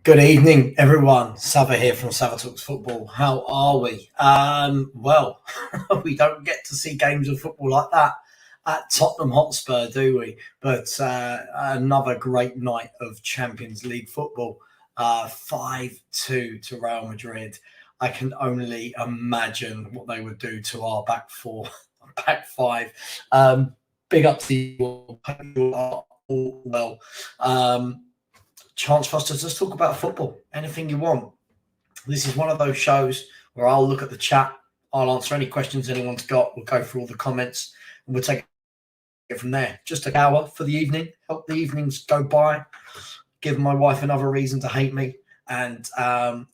Good evening, everyone. Savva here from Savva Talks Football. How are we? Well, we don't get to see games of football like that at Tottenham Hotspur, do we? But another great night of Champions League football. 5-2 to Real Madrid. I can only imagine what they would do to our back four, back five. Big up to you. Hope you are all well. Chance for us to just talk about football, anything you want. This is one of those shows where I'll look at the chat, I'll answer any questions anyone's got, we'll go through all the comments, and we'll take it from there. Just an hour for the evening, help the evenings go by, give my wife another reason to hate me, and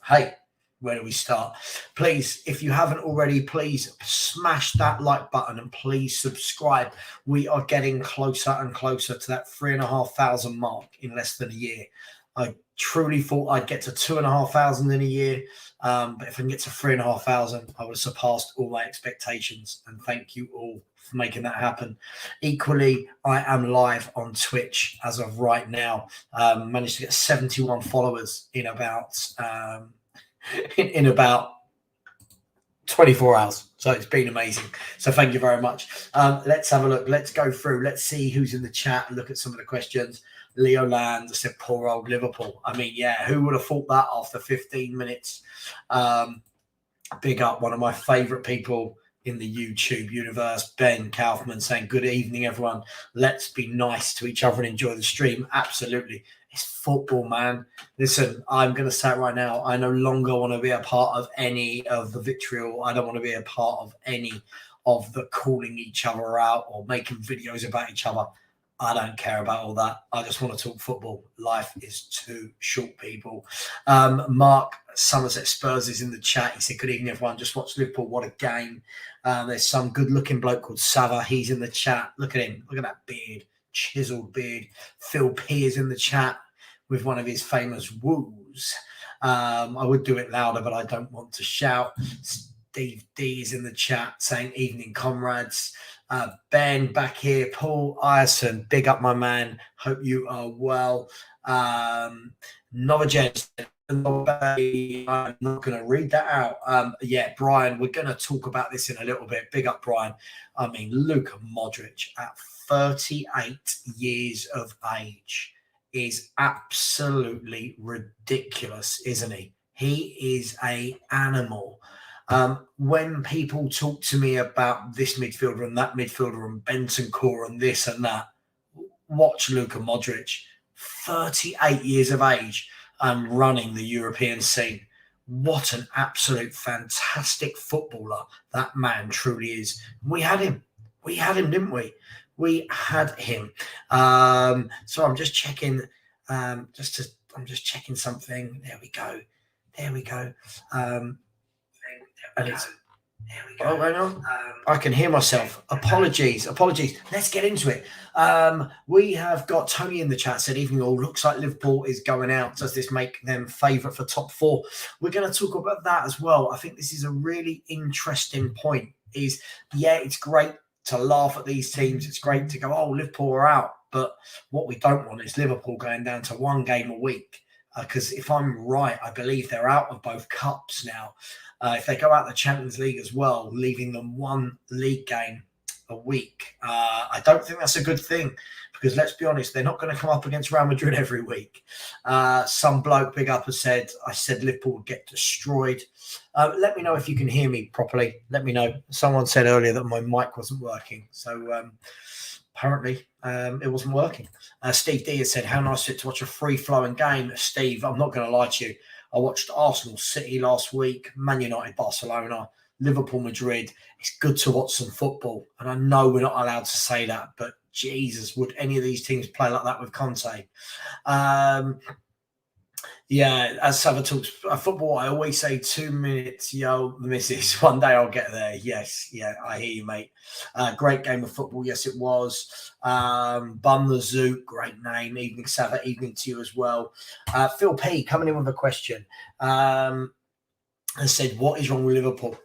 hey, where do we start? Please, if you haven't already, please smash that like button and please subscribe. We are getting closer and closer to that 3,500 mark in less than a year. I truly thought I'd get to 2,500 in a year, but if I can get to 3,500, I would have surpassed all my expectations. And thank you all for making that happen. Equally, I am live on Twitch as of right now. Managed to get 71 followers in about 24 hours. So it's been amazing. So thank you very much. Let's have a look. Let's go through. Let's see who's in the chat. Look at some of the questions. Leo Land, I said, poor old Liverpool. I mean, yeah, who would have thought that after 15 minutes? Big up one of my favourite people in the YouTube universe, Ben Kaufman, saying, good evening, everyone. Let's be nice to each other and enjoy the stream. Absolutely. It's football, man. Listen, I'm going to say it right now. I no longer want to be a part of any of the vitriol. I don't want to be a part of any of the calling each other out or making videos about each other. I don't care about all that. I just want to talk football. Life is too short, people. Mark Somerset Spurs is in the chat. He said, good evening, everyone. Just watched Liverpool. What a game. There's some good-looking bloke called Savva. He's in the chat. Look at him. Look at that beard. Chiseled beard. Phil P is in the chat with one of his famous woos. I would do it louder, but I don't want to shout. Steve D is in the chat saying, evening, comrades. Ben back here. Paul Ierson, big up, my man. Hope you are well. Novagen, I'm not going to read that out. Yeah, Brian, we're going to talk about this in a little bit. Big up, Brian. I mean, Luka Modric at 38 years of age is absolutely ridiculous, isn't he? He is an animal. When people talk to me about this midfielder and that midfielder and Bentancur and this and that, watch Luka Modric, 38 years of age and running the European scene. What an absolute fantastic footballer that man truly is. We had him. We had him, didn't we? We had him. So I'm just checking. I'm just checking something. There we go. There we go. There we go. Oh, hang on. I can hear myself. Apologies. Let's get into it. We have got Tony in the chat said, evening all. Looks like Liverpool is going out. Does this make them favourite for top four? We're going to talk about that as well. I think this is a really interesting point. Yeah, it's great to laugh at these teams. It's great to go, oh, Liverpool are out. But what we don't want is Liverpool going down to one game a week. Because if I'm right, I believe they're out of both cups now. If they go out the Champions League as well, leaving them one league game a week, I don't think that's a good thing. Because let's be honest, they're not going to come up against Real Madrid every week. Some bloke big up has said, I said Liverpool would get destroyed. Let me know if you can hear me properly. Let me know. Someone said earlier that my mic wasn't working. So apparently it wasn't working. Steve D has said, how nice it to watch a free-flowing game. Steve, I'm not going to lie to you. I watched Arsenal City last week, Man United Barcelona, Liverpool Madrid. It's good to watch some football. And I know we're not allowed to say that, but Jesus, would any of these teams play like that with Conte? Yeah, as Savva talks football, I always say 2 minutes, yo, the missus. One day I'll get there. Yes, yeah, I hear you, mate. Great game of football. Yes, it was. Bum the Zoot, great name. Evening, Savva. Evening to you as well. Phil P coming in with a question. And said, what is wrong with Liverpool?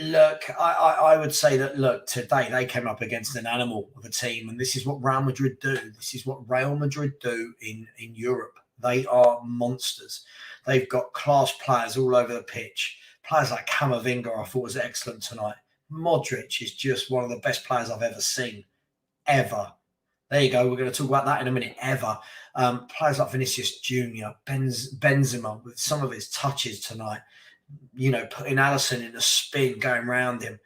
Look, I would say that, look, today they came up against an animal of a team, and this is what Real Madrid do. This is what Real Madrid do in Europe. They are monsters. They've got class players all over the pitch. Players like Camavinga, I thought was excellent tonight. Modric is just one of the best players I've ever seen, ever. There you go. We're going to talk about that in a minute. Ever. Players like Vinicius Junior, Benzema, with some of his touches tonight, putting Alisson in a spin, going around him.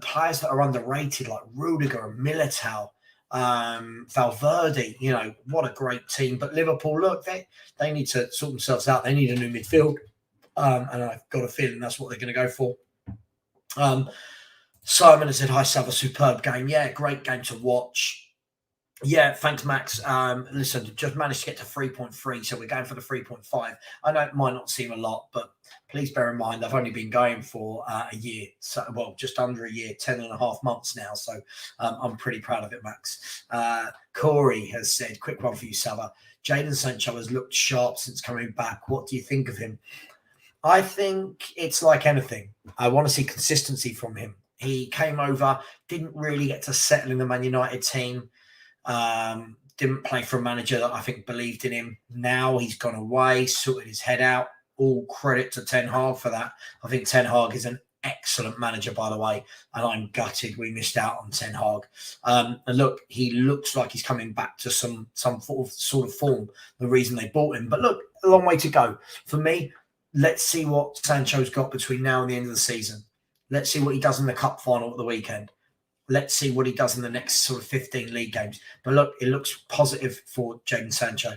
Players that are underrated like Rudiger and Militao, Valverde. What a great team. But Liverpool, look, they need to sort themselves out. They need a new midfield. And I've got a feeling that's what they're going to go for. Simon has said, hi, Savva, superb game. Yeah, great game to watch. Yeah, thanks, Max. Listen, just managed to get to 3.3, so we're going for the 3.5. I know it might not seem a lot, but please bear in mind I've only been going for a year, just under a year, 10 and a half months now, so I'm pretty proud of it, Max. Corey has said, quick one for you, Savva. Jadon Sancho has looked sharp since coming back. What do you think of him? I think it's like anything. I want to see consistency from him. He came over, didn't really get to settle in the Man United team. Didn't play for a manager that I think believed in him. Now he's gone away, sorted his head out. All credit to Ten Hag for that. I think Ten Hag is an excellent manager, by the way, and I'm gutted we missed out on Ten Hag. And look, he looks like he's coming back to some sort of form, the reason they bought him. But look, a long way to go. For me, let's see what Sancho's got between now and the end of the season. Let's see what he does in the cup final at the weekend. Let's see what he does in the next sort of 15 league games. But look, it looks positive for Jadon Sancho.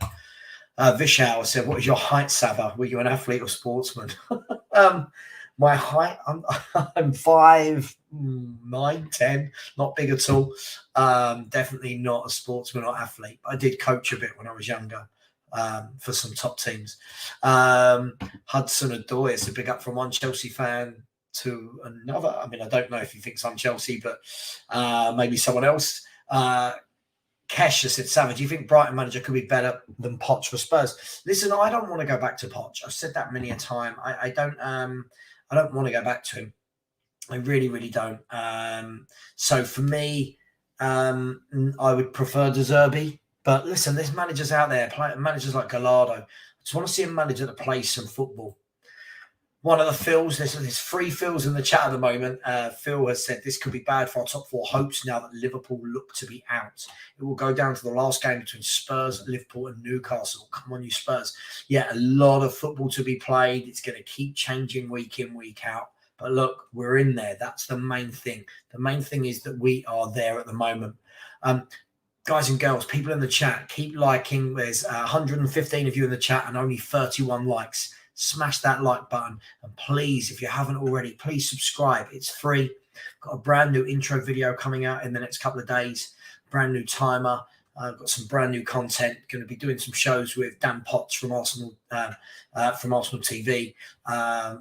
Vishal said, what is your height, Savva? Were you an athlete or sportsman? My height, I'm 5'9", 10, not big at all. Definitely not a sportsman or athlete. I did coach a bit when I was younger for some top teams. Hudson Adoy is a big up from one Chelsea fan to another. I mean, I don't know if he thinks I'm Chelsea, but maybe someone else. Kesh has said, Savva, do you think Brighton manager could be better than Poch for Spurs? Listen, I don't want to go back to Poch. I've said that many a time. I don't want to go back to him. I really, really don't. So for me, I would prefer De Zerbi. But listen, there's managers out there, managers like Gallardo. I just want to see a manager that plays some football. One of the Phils, there's 3 Phils in the chat at the moment. Phil has said this could be bad for our top 4 hopes now that Liverpool look to be out. It will go down to the last game between Spurs, Liverpool and Newcastle. Come on, you Spurs. Yeah, a lot of football to be played. It's going to keep changing week in, week out. But look, we're in there. That's the main thing. The main thing is that we are there at the moment. Guys and girls, people in the chat, keep liking. There's 115 of you in the chat and only 31 likes. Smash that like button. And please, if you haven't already, please subscribe. It's free. Got a brand new intro video coming out in the next couple of days. Brand new timer. I've got some brand new content. Going to be doing some shows with Dan Potts from Arsenal TV.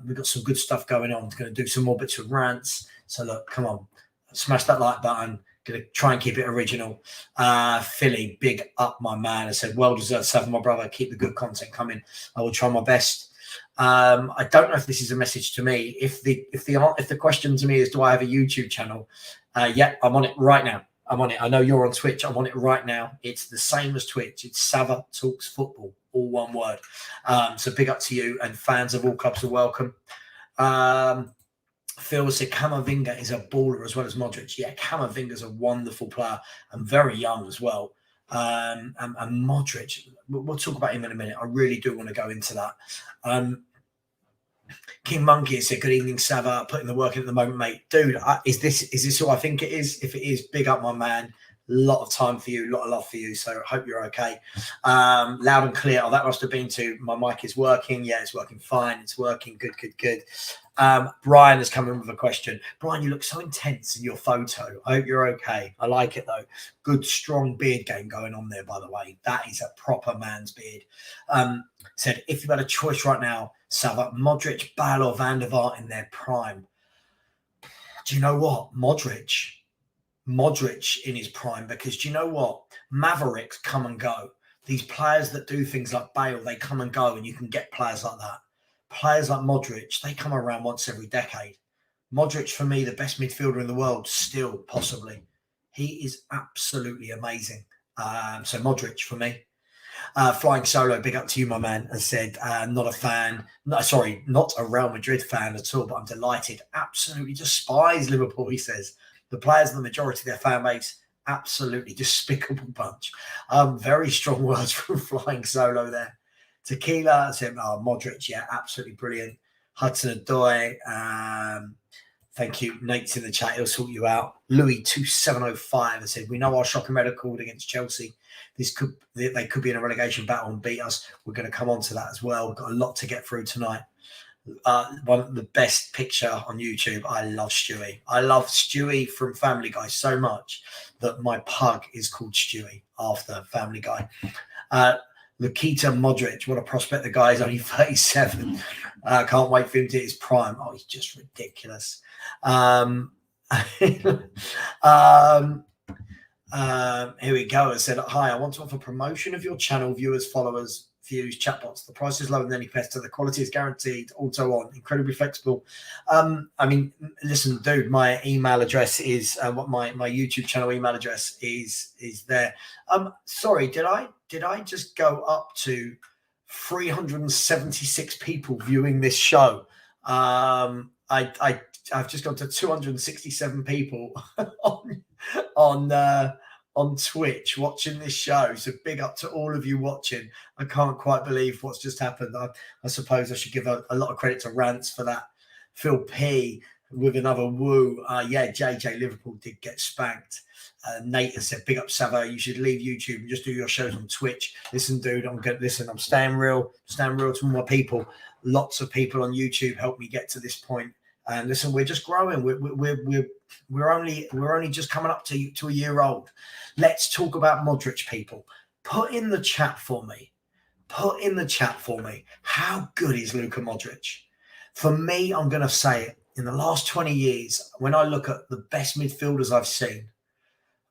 We've got some good stuff going on. Going to do some more bits of rants. So look, come on. Smash that like button. Going to try and keep it original. Philly, big up my man. I said, well deserved, Savva, my brother. Keep the good content coming. I will try my best. I don't know if this is a message to me. If the question to me is, do I have a YouTube channel? Yeah, I'm on it right now. I'm on it. I know you're on Twitch. I'm on it right now. It's the same as Twitch. It's Savva Talks Football, all one word. So big up to you, and fans of all clubs are welcome. Phil said Camavinga is a baller as well as Modric. Yeah, Camavinga's a wonderful player and very young as well. And Modric, we'll talk about him in a minute. I really do want to go into that. King Monkey said, good evening, Savva. Putting the work in at the moment, mate. Dude, is this who I think it is? If it is, big up my man. A lot of time for you, a lot of love for you. So I hope you're okay. Loud and clear. Oh, that must have been to my mic is working. Yeah, it's working fine. It's working. Good. Brian has come in with a question. Brian, you look so intense in your photo. I hope you're okay. I like it though. Good, strong beard game going on there, by the way. That is a proper man's beard. Said, if you had a choice right now, Savva, Modric, Bale or Van der Vaart in their prime. Do you know what? Modric in his prime, because do you know what? Mavericks come and go. These players that do things like Bale, they come and go, and you can get players like that. Players like Modric, they come around once every decade. Modric, for me, the best midfielder in the world, still, possibly. He is absolutely amazing. So Modric for me. Flying Solo, big up to you, my man, and said, not a fan. No, sorry, not a Real Madrid fan at all, but I'm delighted. Absolutely despise Liverpool, he says. The players and the majority of their fan base, absolutely despicable bunch. Very strong words from Flying Solo there. Tequila said, Modric, yeah, absolutely brilliant. Hudson Odoi, thank you. Nate's in the chat, he'll sort you out. Louis2705 said, we know our shocking record against Chelsea. They could be in a relegation battle and beat us. We're going to come on to that as well. We've got a lot to get through tonight. One of the best picture on YouTube. I love Stewie. I love Stewie from Family Guy so much that my pug is called Stewie after Family Guy. Lukita Modric, what a prospect. The guy is only 37. Can't wait for him to hit his prime. Oh, he's just ridiculous. Here we go. I said, hi, I want to offer promotion of your channel, viewers, followers, views, chatbots. The price is lower than any competitor. The quality is guaranteed. Auto on, incredibly flexible. I mean, listen, dude, my email address is what my YouTube channel email address is there. Sorry, did I just go up to 376 people viewing this show? I've just gone to 267 people on Twitch watching this show. So big up to all of you watching. I can't quite believe what's just happened. I suppose I should give a lot of credit to Rants for that. Phil P with another woo. Yeah, JJ Liverpool did get spanked. Nate has said, big up Savva, you should leave YouTube and just do your shows on Twitch. Listen, dude, I'm staying real to my people. Lots of people on YouTube helped me get to this point. And listen, we're just growing. We're only just coming up to a year old. Let's talk about Modric, people. Put in the chat for me. How good is Luka Modric? For me, I'm going to say it. In the last 20 years, when I look at the best midfielders I've seen,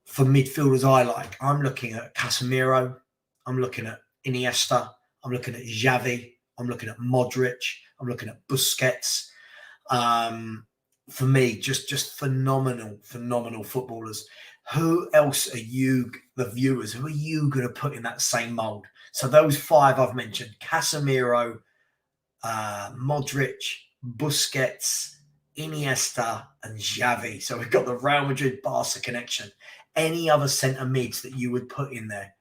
for midfielders I like, I'm looking at Casemiro. I'm looking at Iniesta. I'm looking at Xavi. I'm looking at Modric. I'm looking at Busquets. For me, just phenomenal footballers. Who else are you, the viewers, who are you going to put in that same mold? So those five I've mentioned, Casemiro, Modric, Busquets, Iniesta, and Xavi. So we've got the Real Madrid-Barca connection. Any other centre mids that you would put in there?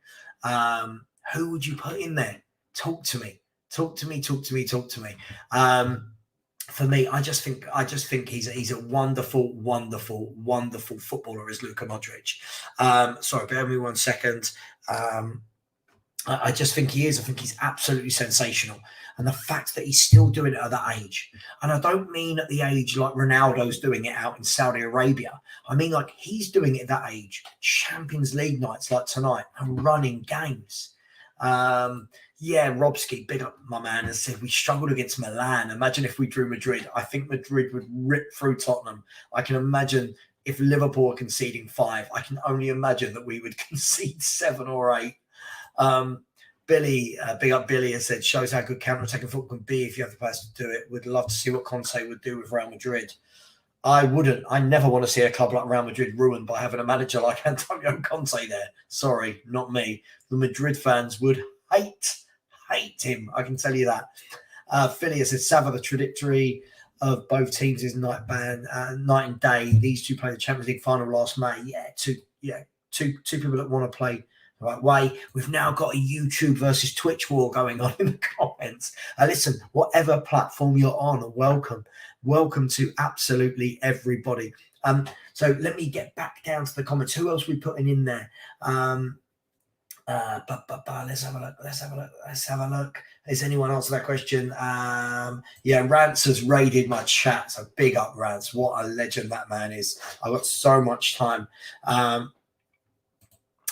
Who would you put in there? Talk to me. For me, I just think he's a wonderful footballer, is Luka Modric. Sorry, bear with me 1 second. I just think he is. I think he's absolutely sensational. And the fact that he's still doing it at that age, and I don't mean at the age like Ronaldo's doing it out in Saudi Arabia. I mean like he's doing it at that age. Champions League nights like tonight and running games. Yeah, Robski, big up my man, and said we struggled against Milan. Imagine if we drew Madrid. I think Madrid would rip through Tottenham. I can imagine if Liverpool are conceding 5, I can only imagine that we would concede 7 or 8. Billy, big up Billy, has said, shows how good counter-attacking football can be if you have the players to do it. Would love to see what Conte would do with Real Madrid. I wouldn't. I never want to see a club like Real Madrid ruined by having a manager like Antonio Conte there. Sorry, not me. The Madrid fans would hate him. I can tell you that. Philly has said, Savva, the trajectory of both teams is night and day. These two played the Champions League final last May. Two people that want to play the right way. We've now got a YouTube versus Twitch war going on in the comments. Listen, whatever platform you're on, welcome to absolutely everybody. So let me get back down to the comments. Who else are we putting in there? Let's have a look. Is anyone answer that question? Yeah, Rants has raided my chat, so big up Rants. What a legend that man is. I've got so much time.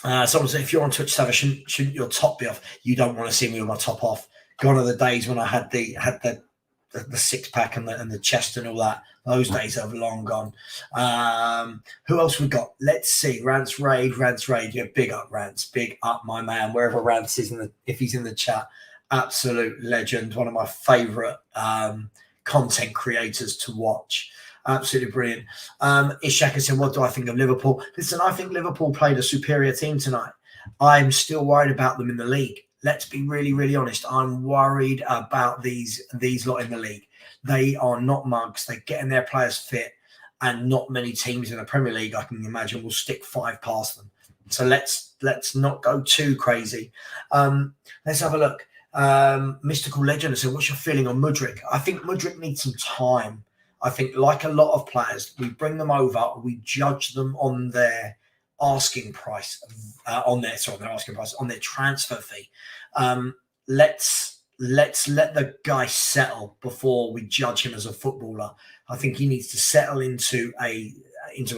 Someone said, if you're on Twitch, Savva, shouldn't your top be off? You don't want to see me with my top off. Gone are the days when I had the 6-pack and the chest and all that. Those days have long gone. Who else we got? Let's see. Rants raid. Yeah, big up Rants. Big up my man. Wherever Rants is if he's in the chat, absolute legend. One of my favourite content creators to watch. Absolutely brilliant. Ishaka said, what do I think of Liverpool? Listen, I think Liverpool played a superior team tonight. I'm still worried about them in the league. let's be really, really honest. I'm worried about these lot in the league. They are not mugs. They're getting their players fit, and not many teams in the Premier League, I can imagine, will stick 5 past them. So let's not go too crazy. Let's have a look. Mystical Legend said, what's your feeling on Mudryk? I think Mudryk needs some time. I think, like a lot of players, we bring them over, we judge them on their asking price, on their transfer fee. Let's let the guy settle before we judge him as a footballer. I think he needs to settle into a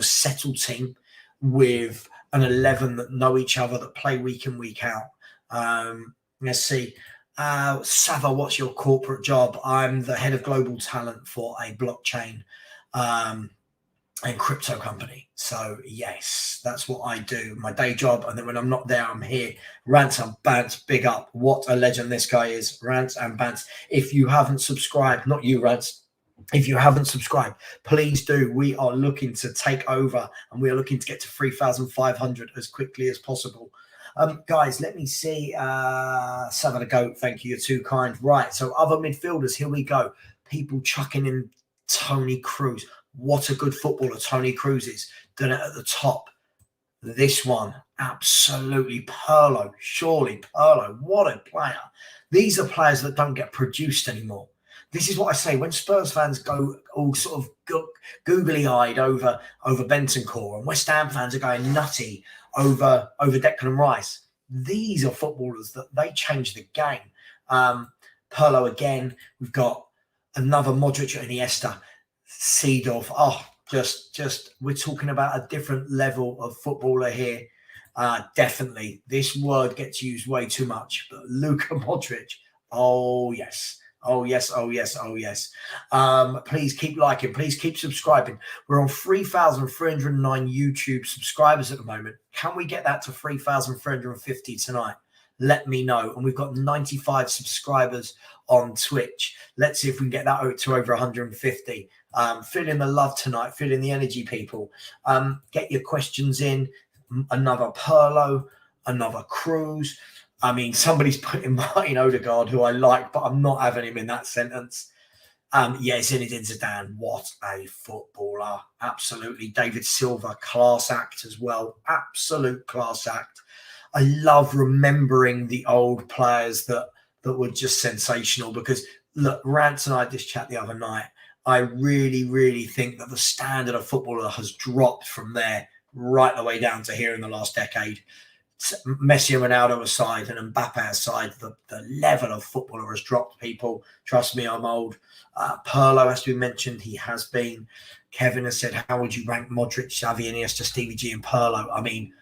settled team with an 11 that know each other, that play week in, week out. Let's see. Savva, what's your corporate job? I'm the head of global talent for a blockchain and crypto company. So yes, that's what I do, my day job. And then when I'm not there, I'm here. Rants and Bants, big up. What a legend this guy is. Rants and Bants. If you haven't subscribed, not you, Rants. If you haven't subscribed, please do. We are looking to take over, and we are looking to get to 3,500 as quickly as possible. Guys, let me see. Savva the Goat, thank you. You're too kind. Right, so other midfielders, here we go. People chucking in Toni Kroos. What a good footballer Toni Kroos is. Done it at the top. This one, absolutely. Pirlo, surely Pirlo. What a player. These are players that don't get produced anymore. This is what I say when Spurs fans go all sort of googly-eyed over Bentancur, and West Ham fans are going nutty over Declan Rice. These are footballers that they change the game. Pirlo again. We've got another Modric and Iniesta. Seedorf. Oh, just we're talking about a different level of footballer here. Definitely, this word gets used way too much. But Luka Modric. Oh yes. Oh, yes. Oh, yes. Oh, yes. Please keep liking. Please keep subscribing. We're on 3,309 YouTube subscribers at the moment. Can we get that to 3,350 tonight? Let me know. And we've got 95 subscribers on Twitch. Let's see if we can get that to over 150. Feeling the love tonight. Feeling the energy, people. Get your questions in. Another Pirlo. Another Kroos. I mean, somebody's putting Martin Odegaard, who I like, but I'm not having him in that sentence. Yeah, Zinedine Zidane, what a footballer. Absolutely. David Silva, class act as well. Absolute class act. I love remembering the old players that were just sensational because, look, Rance and I had this chat the other night. I really, really think that the standard of footballer has dropped from there right the way down to here in the last decade. Messi and Ronaldo aside and Mbappe aside, the level of footballer has dropped, people. Trust me, I'm old. Pirlo has to be mentioned. He has been. Kevin has said, how would you rank Modric, Xavi, Iniesta, Stevie G and Pirlo? I mean,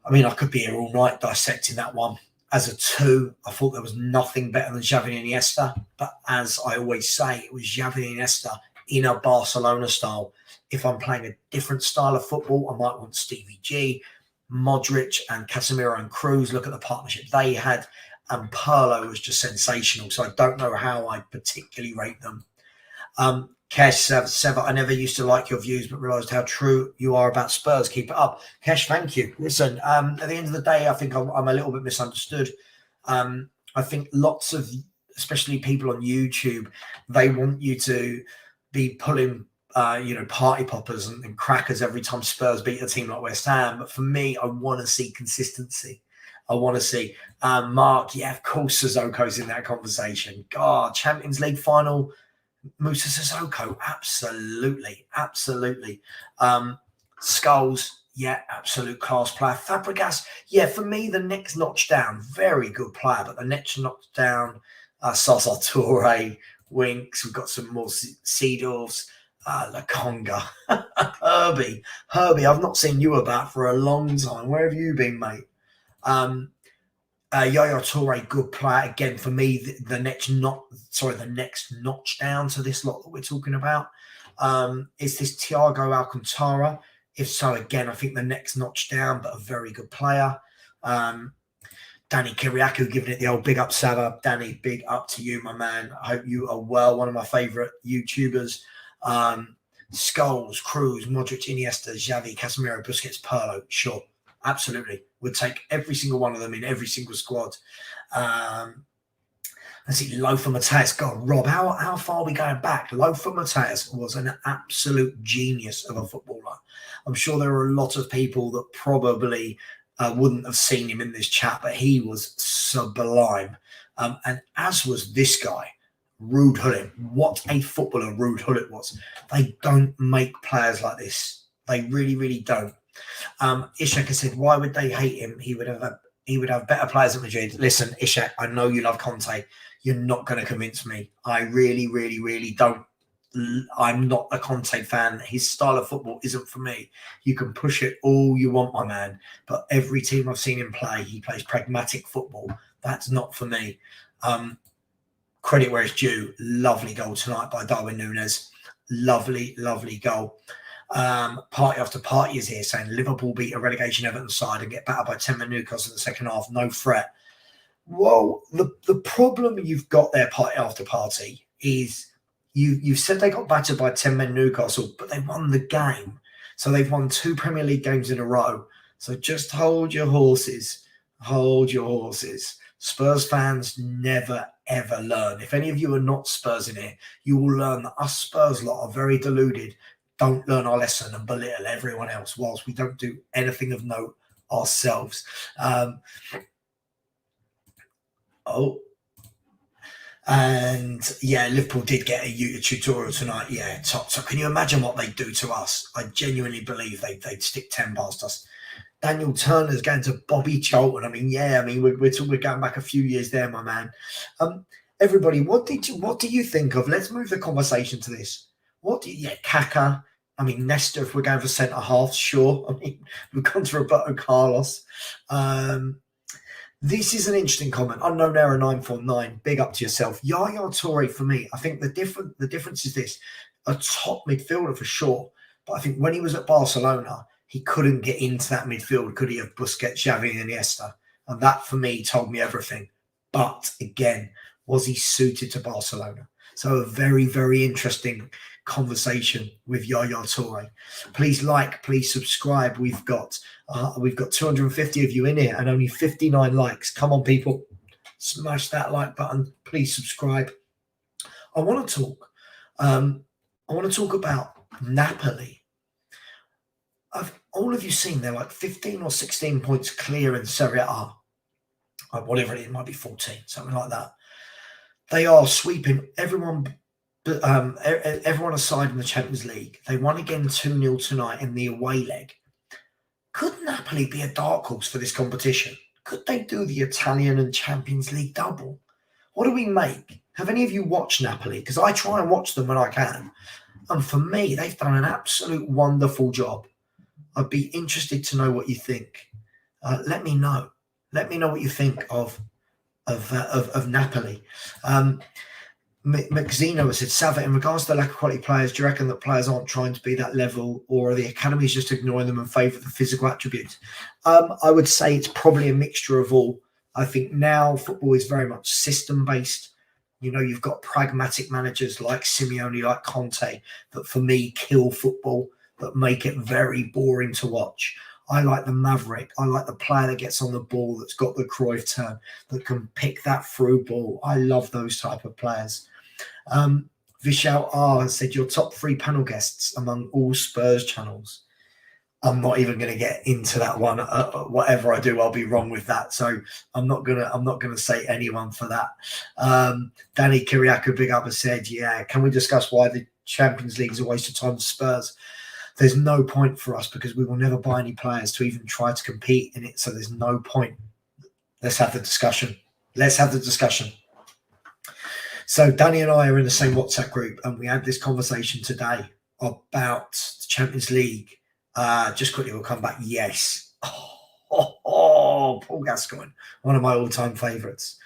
I could be here all night dissecting that one. As a 2, I thought there was nothing better than Xavi and Iniesta. But as I always say, it was Xavi and Iniesta in a Barcelona style. If I'm playing a different style of football, I might want Stevie G, Modric and Casemiro and Kroos. Look at the partnership they had, and Pirlo was just sensational. So I don't know how I particularly rate them. Kesh, Seva, I never used to like your views, but realised how true you are about Spurs. Keep it up. Kesh, thank you. Listen, at the end of the day, I think I'm a little bit misunderstood. I think lots of, especially people on YouTube, they want you to be pulling party poppers and crackers every time Spurs beat a team like West Ham. But for me, I want to see consistency. I want to see Mark. Yeah, of course, Sissoko's in that conversation. God, Champions League final, Moussa Sissoko. Absolutely. Skulls. Yeah, absolute class player. Fabregas. Yeah, for me, the next notch down. Very good player, but the next notch down. Sasa Toure, Winks. We've got some more Seedorfs. Lakonga, Herbie, I've not seen you about for a long time. Where have you been, mate? Yaya Toure, good player again for me. The next notch down to this lot that we're talking about. Is this Thiago Alcantara? If so, again, I think the next notch down, but a very good player. Danny Kiriakou giving it the old big up, Savva. Danny, big up to you, my man. I hope you are well. One of my favourite YouTubers. Skulls, Kroos, Modric, Iniesta, Xavi, Casemiro, Busquets, Pirlo. Sure. Absolutely. Would take every single one of them in every single squad. Let's see, Lothar Matthäus. God, Rob, how far are we going back? Lothar Matthäus was an absolute genius of a footballer. I'm sure there are a lot of people that probably wouldn't have seen him in this chat, but he was sublime. And as was this guy, Ruud Gullit. What a footballer Ruud Gullit was. They don't make players like this. They really, really don't. Ishak has said, why would they hate him? He would have better players at Madrid. Listen, Ishak, I know you love Conte. You're not going to convince me. I really, really, really don't. I'm not a Conte fan. His style of football isn't for me. You can push it all you want, my man. But every team I've seen him play, he plays pragmatic football. That's not for me. Credit where it's due. Lovely goal tonight by Darwin Núñez. Lovely, lovely goal. Party after party is here saying Liverpool beat a relegation Everton side and get battered by 10 men Newcastle in the second half. No threat. Well, the problem you've got there, party after party, is you've said they got battered by 10 men Newcastle, but they won the game. So they've won 2 Premier League games in a row. So just hold your horses. Hold your horses. Spurs fans never, ever learn. If any of you are not Spurs in here, you will learn that us Spurs lot are very deluded, don't learn our lesson and belittle everyone else whilst we don't do anything of note ourselves. And yeah, Liverpool did get a YouTube tutorial tonight. Yeah, top. So can you imagine what they'd do to us? I genuinely believe they'd stick 10 past us. Daniel Turner's going to Bobby Charlton. I mean, yeah, I mean, we're going back a few years there, my man. Everybody, what do you think of? Let's move the conversation to this. Kaka. I mean, Nesta, if we're going for centre half, sure. I mean, we've gone to Roberto Carlos. This is an interesting comment. Unknown Error 949. Big up to yourself. Yaya Toure for me. I think the difference is this: a top midfielder for sure. But I think when he was at Barcelona, he couldn't get into that midfield, could he, of Busquets, Xavi, and Iniesta? And that for me told me everything. But again, was he suited to Barcelona? So a very, very interesting conversation with Yaya Toure. Please like, please subscribe. We've got 250 of you in here and only 59 likes. Come on, people, smash that like button. Please subscribe. I want to talk. About Napoli. Have all of you seen they're like 15 or 16 points clear in Serie A? Whatever it is, it might be 14, something like that. They are sweeping everyone. Everyone aside in the Champions League. They won again 2-0 tonight in the away leg. Could Napoli be a dark horse for this competition? Could they do the Italian and Champions League double? What do we make? Have any of you watched Napoli? Because I try and watch them when I can. And for me, they've done an absolute wonderful job. I'd be interested to know what you think. Let me know. Let me know what you think of Napoli. McZeno has said, Savva, in regards to the lack of quality players, do you reckon that players aren't trying to be that level, or are the academies just ignoring them in favour of the physical attributes? I would say it's probably a mixture of all. I think now football is very much system-based. You know, you've got pragmatic managers like Simeone, like Conte, that for me kill football, that make it very boring to watch. I like the maverick. I like the player that gets on the ball, that's got the Cruyff turn, that can pick that through ball. I love those type of players. Vishal R said, your top 3 panel guests among all Spurs channels. I'm not even going to get into that one. Whatever I do, I'll be wrong with that. So I'm not gonna say anyone for that. Danny Kiriakou, big up, has said, yeah, can we discuss why the Champions League is a waste of time for Spurs? There's no point for us because we will never buy any players to even try to compete in it. So there's no point. Let's have the discussion. So Danny and I are in the same WhatsApp group, and we had this conversation today about the Champions League. Just quickly, we'll come back. Yes. Paul Gascoigne, one of my all-time favourites.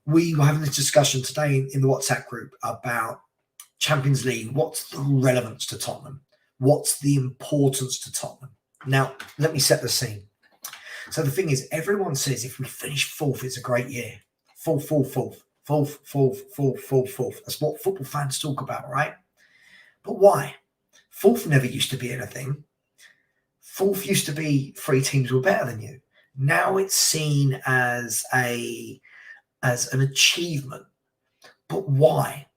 We were having this discussion today in the WhatsApp group about Champions League. What's the relevance to Tottenham? What's the importance to Tottenham? Now, let me set the scene. So the thing is, everyone says if we finish 4th, it's a great year. Fourth. That's what football fans talk about, right? But why? 4th never used to be anything. fourth used to be 3 teams were better than you. Now it's seen as an achievement. But why?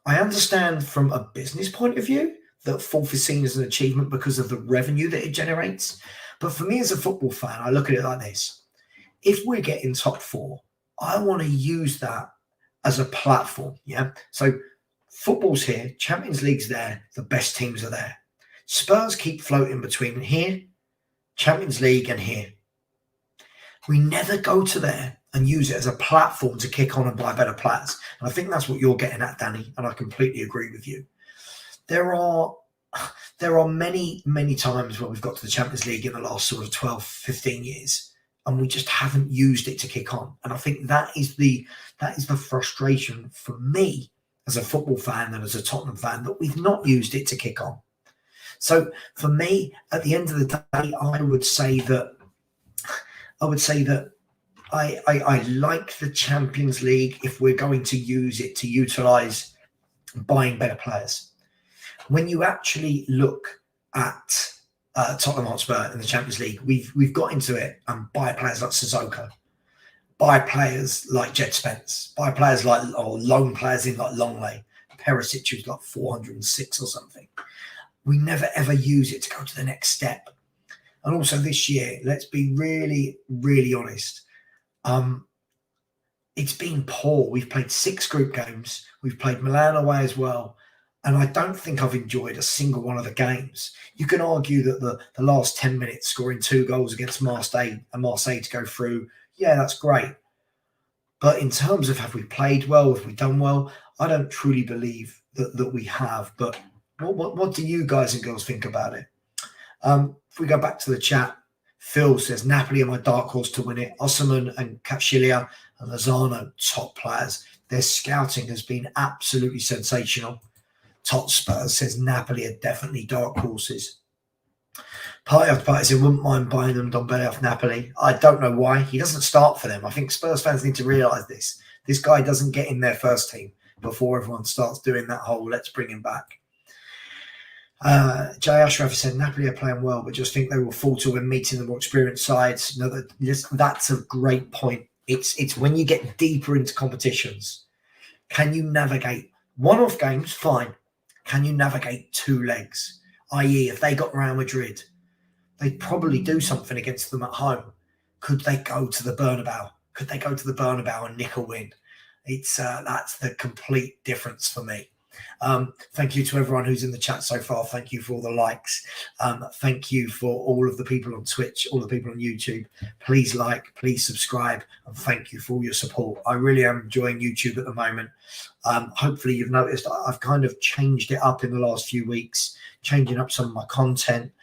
I understand from a business point of view that fourth is seen as an achievement because of the revenue that it generates. But for me as a football fan, I look at it like this. If we're getting top 4, I want to use that as a platform. Yeah. So football's here, Champions League's there, the best teams are there. Spurs keep floating between here, Champions League, and here. We never go to there and use it as a platform to kick on and buy better players. And I think that's what you're getting at, Danny, and I completely agree with you. There are many, many times where we've got to the Champions League in the last sort of 12, 15 years, and we just haven't used it to kick on. And I think that is the frustration for me as a football fan and as a Tottenham fan, that we've not used it to kick on. So for me, at the end of the day, I would say that I like the Champions League if we're going to use it to utilise buying better players. When you actually look at Tottenham Hotspur in the Champions League, we've got into it and buy players like Sissoko, buy players like Jed Spence, buy players like, or loan players in like Longley, Perisic, who's like 406 or something. We never ever use it to go to the next step. And also this year, let's be really, really honest. It's been poor. We've played 6 group games. We've played Milan away as well. And I don't think I've enjoyed a single one of the games. You can argue that the last 10 minutes, scoring 2 goals against Marseille to go through, yeah, that's great. But in terms of have we played well, have we done well, I don't truly believe that we have. But what do you guys and girls think about it? If we go back to the chat, Phil says, Napoli are my dark horse to win it. Osimhen and Capshilia and Lozano, top players. Their scouting has been absolutely sensational. Tot Spurs says Napoli are definitely dark horses. Party after party said, wouldn't mind buying them Dombele off Napoli. I don't know why. He doesn't start for them. I think Spurs fans need to realise this. This guy doesn't get in their first team before everyone starts doing that whole let's bring him back. Jay Ashraf said Napoli are playing well, but just think they will falter when meeting the more experienced sides. No, that's a great point. It's when you get deeper into competitions. Can you navigate one-off games? Fine. Can you navigate 2 legs? I.e., if they got Real Madrid, they'd probably do something against them at home. Could they go to the Bernabeu? Could they go to the Bernabeu and nick a win? That's the complete difference for me. Thank you to everyone who's in the chat so far. Thank you for all the likes. Thank you for all of the people on Twitch, all the people on YouTube. Please like, please subscribe, and thank you for all your support. I really am enjoying YouTube at the moment. Hopefully you've noticed I've kind of changed it up in the last few weeks, changing up some of my content,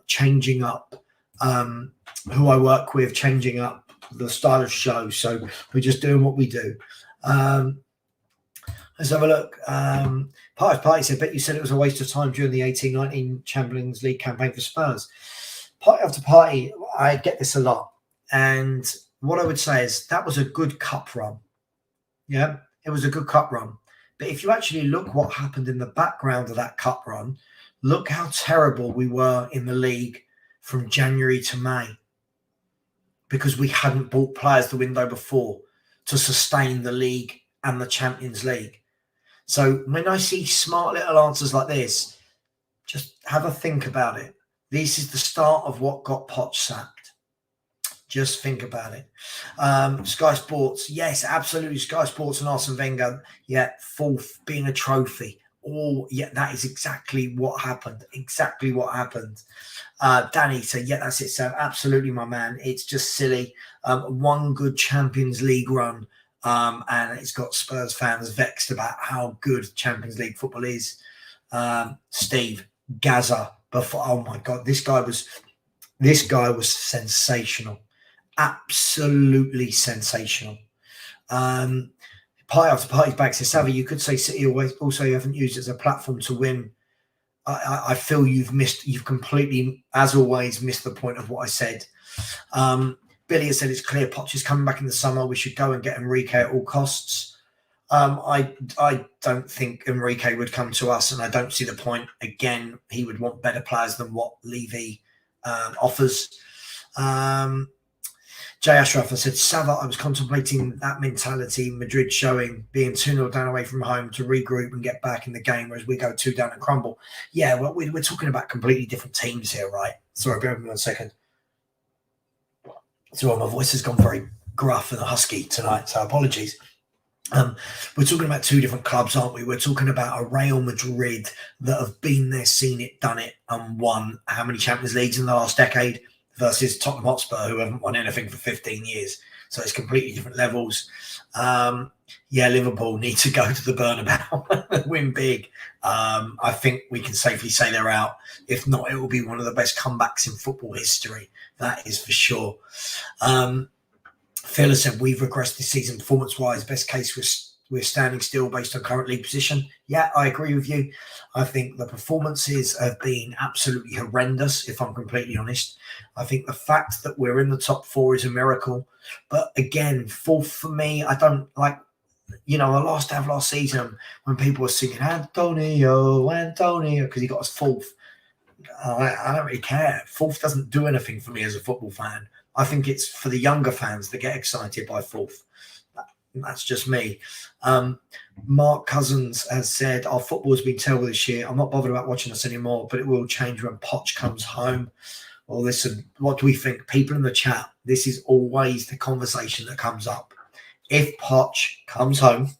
changing up who I work with, changing up the style of show. So we're just doing what we do. Let's have a look. Party said, bet you said it was a waste of time during the 18-19 Champions League campaign for Spurs. Party after party, I get this a lot. And what I would say is that was a good cup run. Yeah, it was a good cup run. But if you actually look what happened in the background of that cup run, look how terrible we were in the league from January to May. Because we hadn't bought players the window before to sustain the league and the Champions League. So when I see smart little answers like this, just have a think about it. This is the start of what got Poch sacked. Just think about it. Sky Sports, yes, absolutely. Sky Sports and Arsene Wenger, yeah, 4th being a trophy. Oh, yeah, that is exactly what happened. Exactly what happened. Danny said, yeah, that's it, Sam. Absolutely, my man. It's just silly. One good Champions League run. And it's got Spurs fans vexed about how good Champions League football is. Steve Gaza, before, oh my God, this guy was sensational, absolutely sensational. Party after party's back says, Savva, you could say City also you haven't used it as a platform to win. I feel you've completely, as always, missed the point of what I said. Billy has said it's clear Poch is coming back in the summer. We should go and get Enrique at all costs. I don't think Enrique would come to us, and I don't see the point. Again, he would want better players than what Levy offers. Jay Ashraf said, Savva, I was contemplating that mentality Madrid showing, being 2-0 down away from home to regroup and get back in the game, whereas we go 2 down and crumble. Yeah, well, we're talking about completely different teams here, right? Sorry, bear with me 1 second. So my voice has gone very gruff and husky tonight, so apologies. We're talking about 2 different clubs, aren't we? We're talking about a Real Madrid that have been there, seen it, done it, and won how many Champions Leagues in the last decade versus Tottenham Hotspur, who haven't won anything for 15 years. So it's completely different levels. Yeah, Liverpool need to go to the Bernabeu and win big. I think we can safely say they're out. If not, it will be one of the best comebacks in football history. That is for sure. Phil has said, we've regressed this season performance-wise. Best case, we're standing still based on current league position. Yeah, I agree with you. I think the performances have been absolutely horrendous, if I'm completely honest. I think the fact that we're in the top 4 is a miracle. But again, 4th for me, I don't like, the last season when people were singing Antonio, because he got us 4th. I don't really care. 4th doesn't do anything for me as a football fan. I think it's for the younger fans that get excited by 4th. That's just me. Mark Cousins has said, our football's been terrible this year. I'm not bothered about watching us anymore, but it will change when Poch comes home. Well, listen, what do we think? People in the chat, this is always the conversation that comes up. If Poch comes home,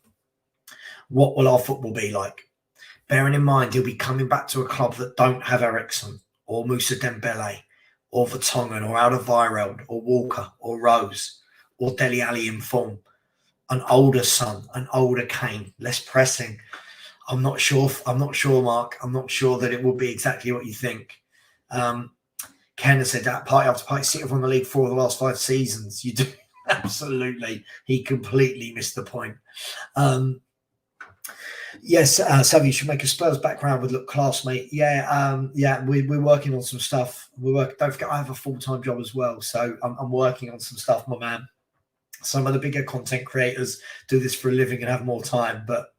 what will our football be like? Bearing in mind, he'll be coming back to a club that don't have Ericsson or Moussa Dembele or Vertonghen or Alderweireld or Walker or Rose or Dele Alli in form. An older Son, an older Kane, less pressing. I'm not sure, Mark. I'm not sure that it will be exactly what you think. Ken has said that party after party, City have won the league 4 of the last 5 seasons. You do. Absolutely. He completely missed the point. Yes, Savvy, you should make a Spurs background would look class, mate. Yeah, we're working on some stuff. Don't forget, I have a full-time job as well, so I'm working on some stuff, my man. Some of the bigger content creators do this for a living and have more time, but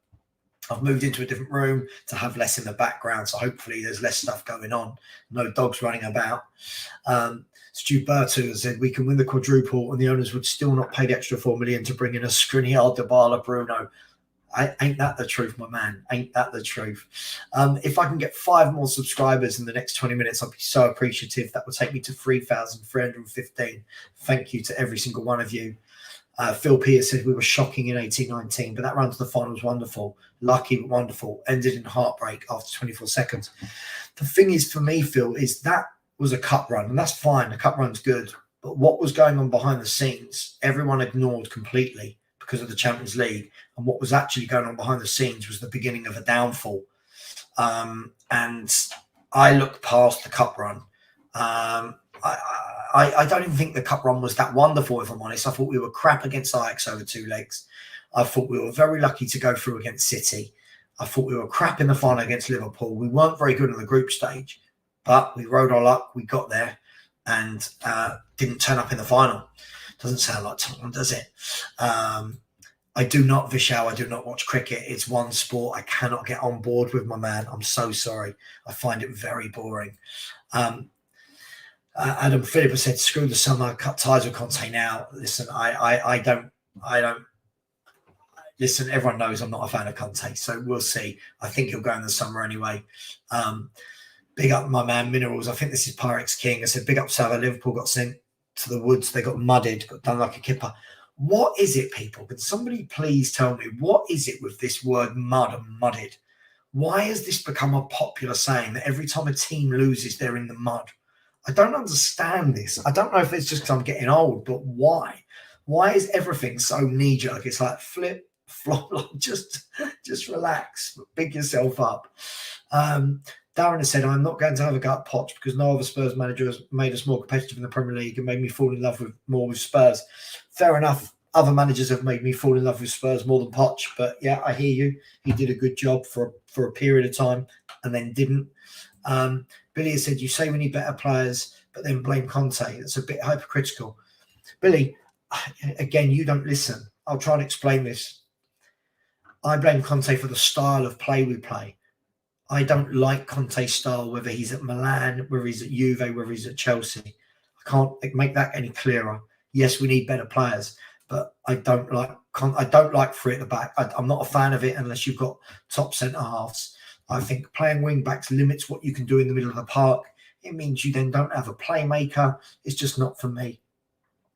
I've moved into a different room to have less in the background, so hopefully there's less stuff going on. No dogs running about. Stu Bertu has said, we can win the quadruple and the owners would still not pay the extra 4 million to bring in a Skriniar, Dybala, Bruno. Ain't that the truth, my man? Ain't that the truth? If I can get 5 more subscribers in the next 20 minutes, I'll be so appreciative. That will take me to 3,315. Thank you to every single one of you. Phil Peters said we were shocking in 18-19, but that run to the final was wonderful. Lucky but wonderful. Ended in heartbreak after 24 seconds. The thing is, for me, Phil, is that was a cup run, and that's fine. The cup run's good. But what was going on behind the scenes, everyone ignored completely because of the Champions League. And what was actually going on behind the scenes was the beginning of a downfall. And I looked past the cup run. I don't even think the cup run was that wonderful, if I'm honest. I thought we were crap against Ajax over 2 legs. I thought we were very lucky to go through against City. I thought we were crap in the final against Liverpool. We weren't very good in the group stage, but we rode our luck. We got there and didn't turn up in the final. Doesn't sound like Tottenham, does it? I do not, Vishal, I do not watch cricket. It's one sport I cannot get on board with, my man. I'm so sorry. I find it very boring. Adam Philippa said, screw the summer, cut ties with Conte now. Listen, I don't. Listen, everyone knows I'm not a fan of Conte, so we'll see. I think he'll go in the summer anyway. Big up my man, Minerals. I think this is Pyrex King. I said, big up Savva. Liverpool got sent to the woods. They got mudded, got done like a kipper. What is it, people? Can somebody please tell me, what is it with this word mud and mudded? Why has this become a popular saying that every time a team loses, they're in the mud? I don't understand this. I don't know if it's just because I'm getting old, but why? Why is everything so knee-jerk? It's like flip, flop, like just relax, pick yourself up. Darren has said, I'm not going to have a go at Poch because no other Spurs manager has made us more competitive in the Premier League and made me fall in love more with Spurs. Fair enough. Other managers have made me fall in love with Spurs more than Poch, but yeah, I hear you. He did a good job for a period of time and then didn't. Billy has said, you say we need better players, but then blame Conte. That's a bit hypocritical. Billy, again, you don't listen. I'll try and explain this. I blame Conte for the style of play we play. I don't like Conte's style, whether he's at Milan, whether he's at Juve, whether he's at Chelsea. I can't make that any clearer. Yes, we need better players, but I don't like three at the back. I'm not a fan of it unless you've got top centre halves. I think playing wing backs limits what you can do in the middle of the park. It means you then don't have a playmaker. It's just not for me.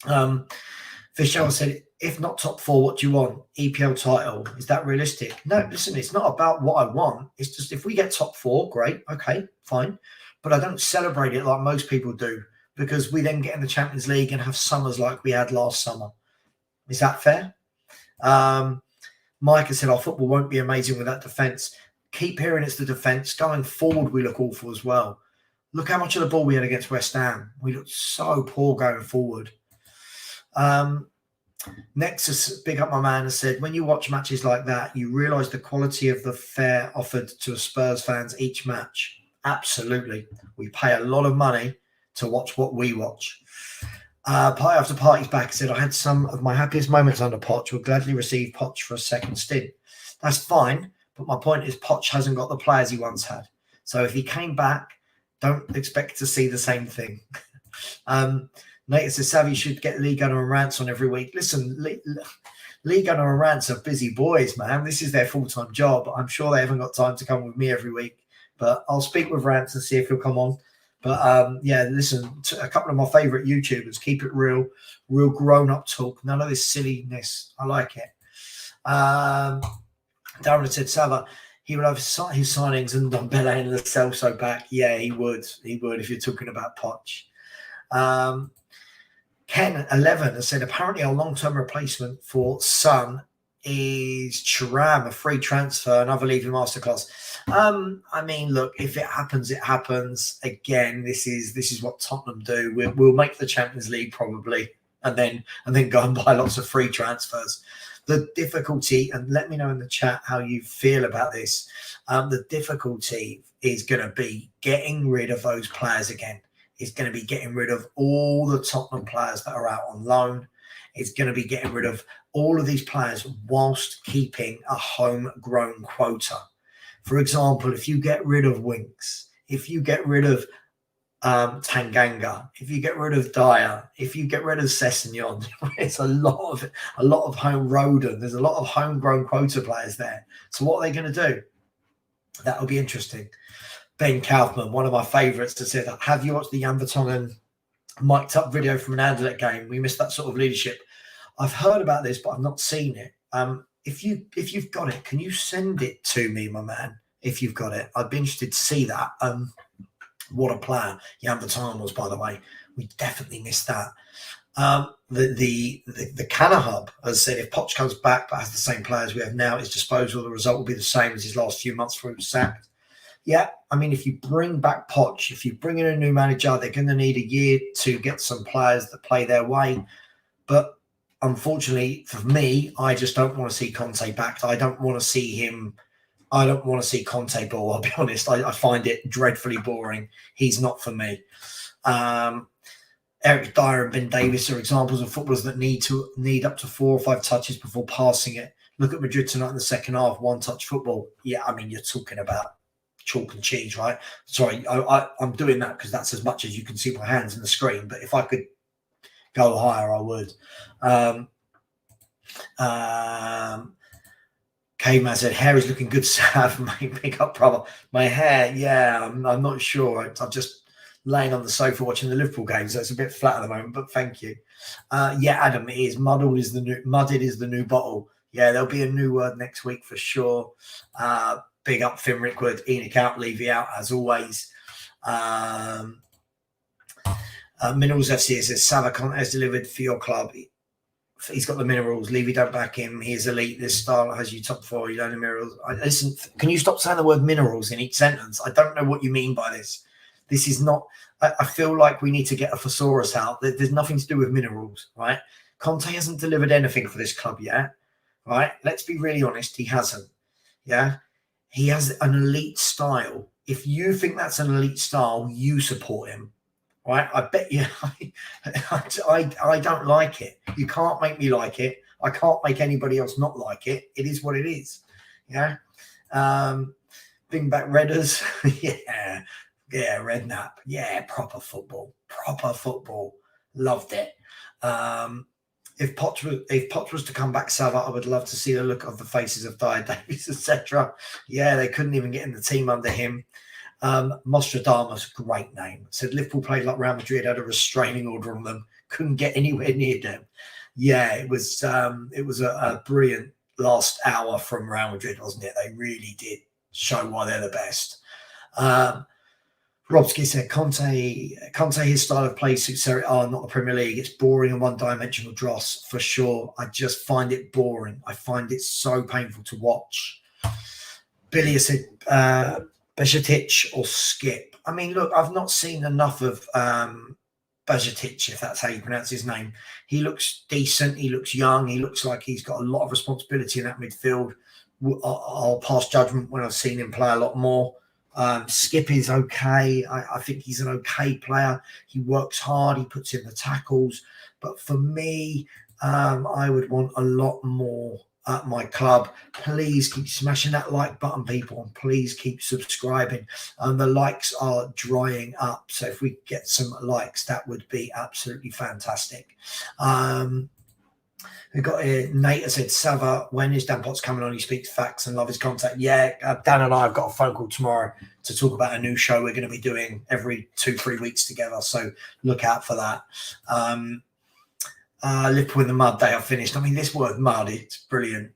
Fischel said, if not top four, what do you want? EPL title. Is that realistic? No, listen, it's not about what I want. It's just if we get top four, great. Okay, fine. But I don't celebrate it like most people do because we then get in the Champions League and have summers like we had last summer. Is that fair? Mike has said, our football won't be amazing without defence. Keep hearing it's the defence. Going forward, we look awful as well. Look how much of the ball we had against West Ham. We looked so poor going forward. Nexus, big up my man, has said, when you watch matches like that, you realise the quality of the fare offered to Spurs fans each match. Absolutely. We pay a lot of money to watch what we watch. Party after party's back, said, I had some of my happiest moments under Poch. Would gladly receive Poch for a second stint. That's fine, but my point is Poch hasn't got the players he once had. So if he came back, don't expect to see the same thing. Nate says, Savvy should get Lee Gunner and Rants on every week. Listen, Lee Gunner and Rants are busy boys, man. This is their full-time job. I'm sure they haven't got time to come with me every week. But I'll speak with Rants and see if he'll come on. But, yeah, listen, to a couple of my favourite YouTubers, keep it real grown-up talk. None of this silliness. I like it. Darren said, Savva, he would have his signings and Dombele and Lo Celso back. Yeah, he would. He would if you're talking about Poch. Ken 11 has said, apparently our long-term replacement for Son is Thuram, a free transfer, another leaving masterclass. I mean, look, if it happens, it happens. Again, this is what Tottenham do. We'll make the Champions League probably, and then go and buy lots of free transfers. The difficulty, and let me know in the chat how you feel about this. The difficulty is going to be getting rid of those players again. It's going to be getting rid of all the Tottenham players that are out on loan. It's going to be getting rid of all of these players whilst keeping a homegrown quota. For example, if you get rid of Winks, if you get rid of Tanganga, if you get rid of Dyer, if you get rid of Sessegnon, it's a lot of home Roden. There's a lot of homegrown quota players there. So what are they going to do? That'll be interesting. Ben Kaufman, one of my favourites, to say that, have you watched the Jan Vertonghen mic'd up video from an Anderlecht game? We missed that sort of leadership. I've heard about this, but I've not seen it. If you've got it, can you send it to me, my man? If you've got it, I'd be interested to see that. What a player Jan Vertonghen was, by the way. We definitely missed that. The Canna Hub has said, if Poch comes back but has the same players we have now at his disposal, the result will be the same as his last few months before he was sacked. Yeah, I mean, if you bring back Poch, if you bring in a new manager, they're going to need a year to get some players that play their way. But unfortunately for me, I just don't want to see Conte back. I don't want to see him. I don't want to see Conte ball. I'll be honest. I find it dreadfully boring. He's not for me. Eric Dyer and Ben Davis are examples of footballers that need up to 4 or 5 touches before passing it. Look at Madrid tonight in the second half, one-touch football. Yeah, I mean, you're talking about chalk and cheese, right? Sorry, I'm doing that because that's as much as you can see my hands in the screen. But if I could go higher, I would. K-Man said, hair is looking good, Sav. Pick up, brother. My hair, yeah, I'm not sure. I'm just laying on the sofa watching the Liverpool game, so it's a bit flat at the moment, but thank you. Yeah, Adam, it is. Muddled is the new bottle. Yeah, there'll be a new word next week for sure. Big up Finn Rickwood, Enoch out, Levy out, as always. Minerals FC says, Savva Conte has delivered for your club. He's got the minerals. Levy, don't back him. He is elite. This style has you top 4. You don't have minerals. Listen, can you stop saying the word minerals in each sentence? I don't know what you mean by this. This is not. I feel like we need to get a thesaurus out. There's nothing to do with minerals, right? Conte hasn't delivered anything for this club yet, right? Let's be really honest. He hasn't. Yeah. He has an elite style. If you think that's an elite style, you support him, right? I bet you. I don't like it. You can't make me like it. I can't make anybody else not like it. It is what it is. Yeah. Bring back Redders. Yeah, Redknapp. Yeah, proper football. Loved it. If Potts was to come back, Savva, I would love to see the look of the faces of Dyer Davies, etc. Yeah, they couldn't even get in the team under him. Nostradamus, great name. Said Liverpool played like Real Madrid, had a restraining order on them, couldn't get anywhere near them. Yeah, it was a brilliant last hour from Real Madrid, wasn't it? They really did show why they're the best. Robsky said Conte, his style of play suits Serie A, not the Premier League. It's boring and one-dimensional dross for sure. I just find it boring. I find it so painful to watch. Billy said Bežičić or Skip. I mean, look, I've not seen enough of Bežičić, if that's how you pronounce his name. He looks decent. He looks young. He looks like he's got a lot of responsibility in that midfield. I'll pass judgment when I've seen him play a lot more. Skip is okay. I think he's an okay player. He works hard. He puts in the tackles. But for me, I would want a lot more at my club. Please keep smashing that like button, people, and please keep subscribing. The likes are drying up, so if we get some likes, that would be absolutely fantastic. We got Nate has said, Savva, when is Dan Potts coming on? He speaks facts and love his contact. Yeah, Dan and I have got a phone call tomorrow to talk about a new show we're going to be doing every 2-3 weeks together, so look out for that. Liverpool in the mud, they are finished. I mean, this word mud, it's brilliant.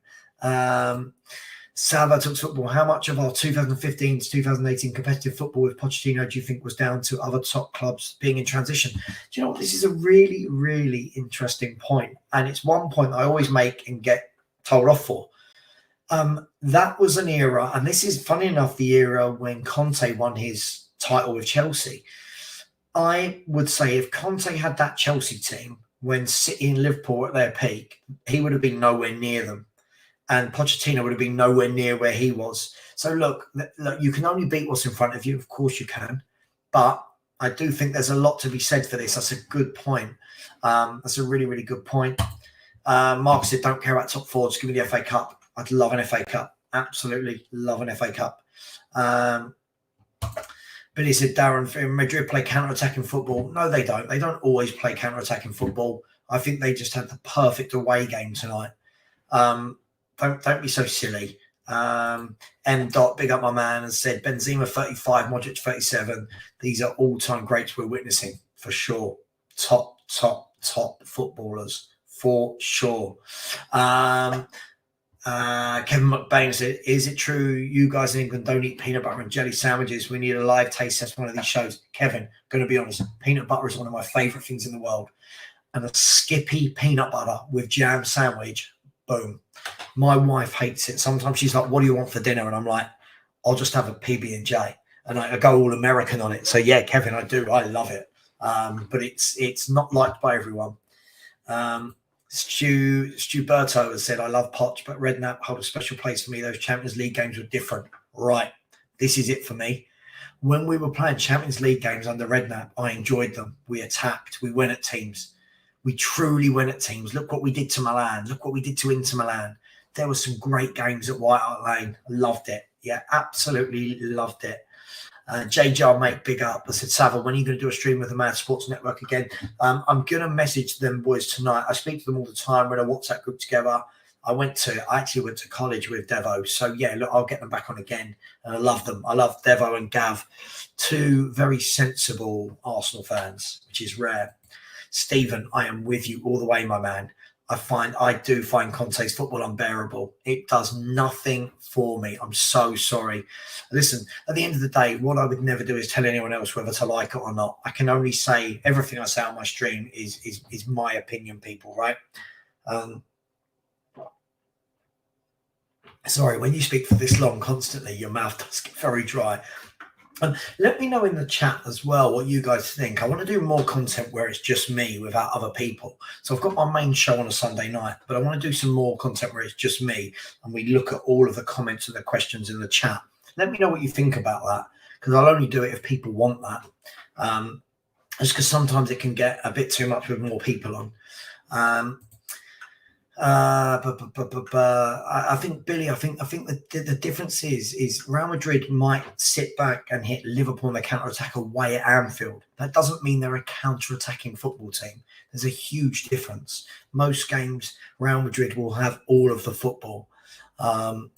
Savva talks football. How much of our 2015 to 2018 competitive football with Pochettino do you think was down to other top clubs being in transition? Do you know what? This is a really, really interesting point. And it's one point I always make and get told off for. That was an era, and this is, funny enough, the era when Conte won his title with Chelsea. I would say if Conte had that Chelsea team when City and Liverpool at their peak, he would have been nowhere near them. And Pochettino would have been nowhere near where he was. So look, you can only beat what's in front of you. Of course you can. But I do think there's a lot to be said for this. That's a good point. That's a really, really good point. Mark said, don't care about top four. Just give me the FA Cup. I'd love an FA Cup. Absolutely love an FA Cup. But he said, Darren, Madrid play counter-attacking football. No, they don't. They don't always play counter-attacking football. I think they just had the perfect away game tonight. Don't be so silly. M. Dot, big up my man, and said Benzema 35, Modric 37. These are all-time greats we're witnessing for sure. Top footballers for sure. Kevin McBain said, is it true you guys in England don't eat peanut butter and jelly sandwiches? We need a live taste test one of these shows. Kevin, going to be honest, peanut butter is one of my favourite things in the world. And a Skippy peanut butter with jam sandwich, boom. My wife hates it. Sometimes she's like, what do you want for dinner? And I'm like, I'll just have a PB&J. And I go all American on it. So yeah, Kevin, I do. I love it. But it's not liked by everyone. Stu Berto has said, I love Poch, but Redknapp hold a special place for me. Those Champions League games were different. Right. This is it for me. When we were playing Champions League games under Redknapp, I enjoyed them. We attacked. We went at teams. We truly went at teams. Look what we did to Milan. Look what we did to Inter Milan. There were some great games at White Hart Lane. Loved it. Yeah, absolutely loved it. JJ, mate, big up. I said, Savva, when are you going to do a stream with the Mad Sports Network again? I'm going to message them boys tonight. I speak to them all the time. We're in a WhatsApp group together. I actually went to college with Devo. So, yeah, look, I'll get them back on again. And I love them. I love Devo and Gav, two very sensible Arsenal fans, which is rare. Stephen, I am with you all the way, my man. I do find Conte's football unbearable. It does nothing for me. I'm so sorry. Listen, at the end of the day, what I would never do is tell anyone else whether to like it or not. I can only say everything I say on my stream is my opinion, people, right? Sorry, when you speak for this long constantly, your mouth does get very dry. Let me know in the chat as well what you guys think. I want to do more content where it's just me without other people. So I've got my main show on a Sunday night, but I want to do some more content where it's just me and we look at all of the comments and the questions in the chat. Let me know what you think about that, because I'll only do it if people want that. Just because sometimes it can get a bit too much with more people on. I think Billy. I think the difference is Real Madrid might sit back and hit Liverpool on the counter attack away at Anfield. That doesn't mean they're a counter attacking football team. There's a huge difference. Most games, Real Madrid will have all of the football. Adam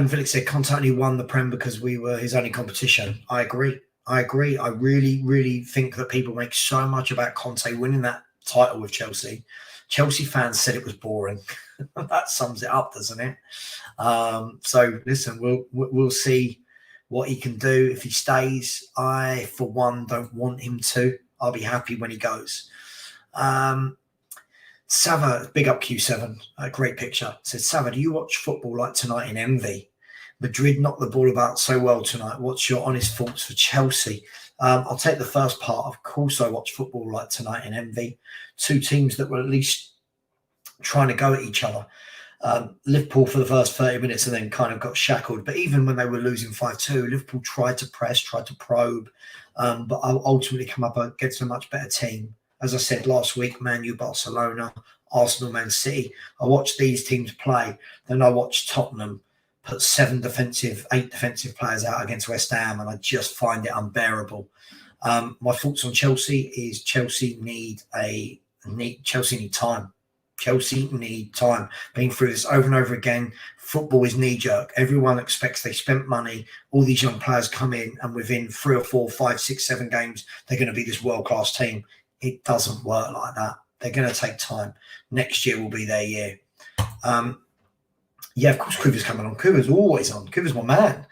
Felix said Conte only won the Prem because we were his only competition. I agree. I really, really think that people make so much about Conte winning that title with Chelsea. Chelsea fans said it was boring. That sums it up, doesn't it? So listen, we'll see what he can do if he stays. I, for one, don't want him to. I'll be happy when he goes. Savva, big up Q7, a great picture. Said, Savva, do you watch football like tonight in envy? Madrid knocked the ball about so well tonight. What's your honest thoughts for Chelsea? I'll take the first part. Of course, I watch football like tonight in envy. Two teams that were at least trying to go at each other. Liverpool for the first 30 minutes and then kind of got shackled. But even when they were losing 5-2, Liverpool tried to press, tried to probe, but ultimately come up against a much better team. As I said last week, Man U, Barcelona, Arsenal, Man City. I watched these teams play. Then I watched Tottenham put 8 defensive players out against West Ham, and I just find it unbearable. My thoughts on Chelsea is Chelsea need time. Chelsea need time. Being through this over and over again, football is knee-jerk. Everyone expects they spent money. All these young players come in, and within 3 or 4, 5, 6, 7 games, they're going to be this world-class team. It doesn't work like that. They're going to take time. Next year will be their year. Yeah, of course, Kuva's coming on. Kuva's always on. Kuva's my man.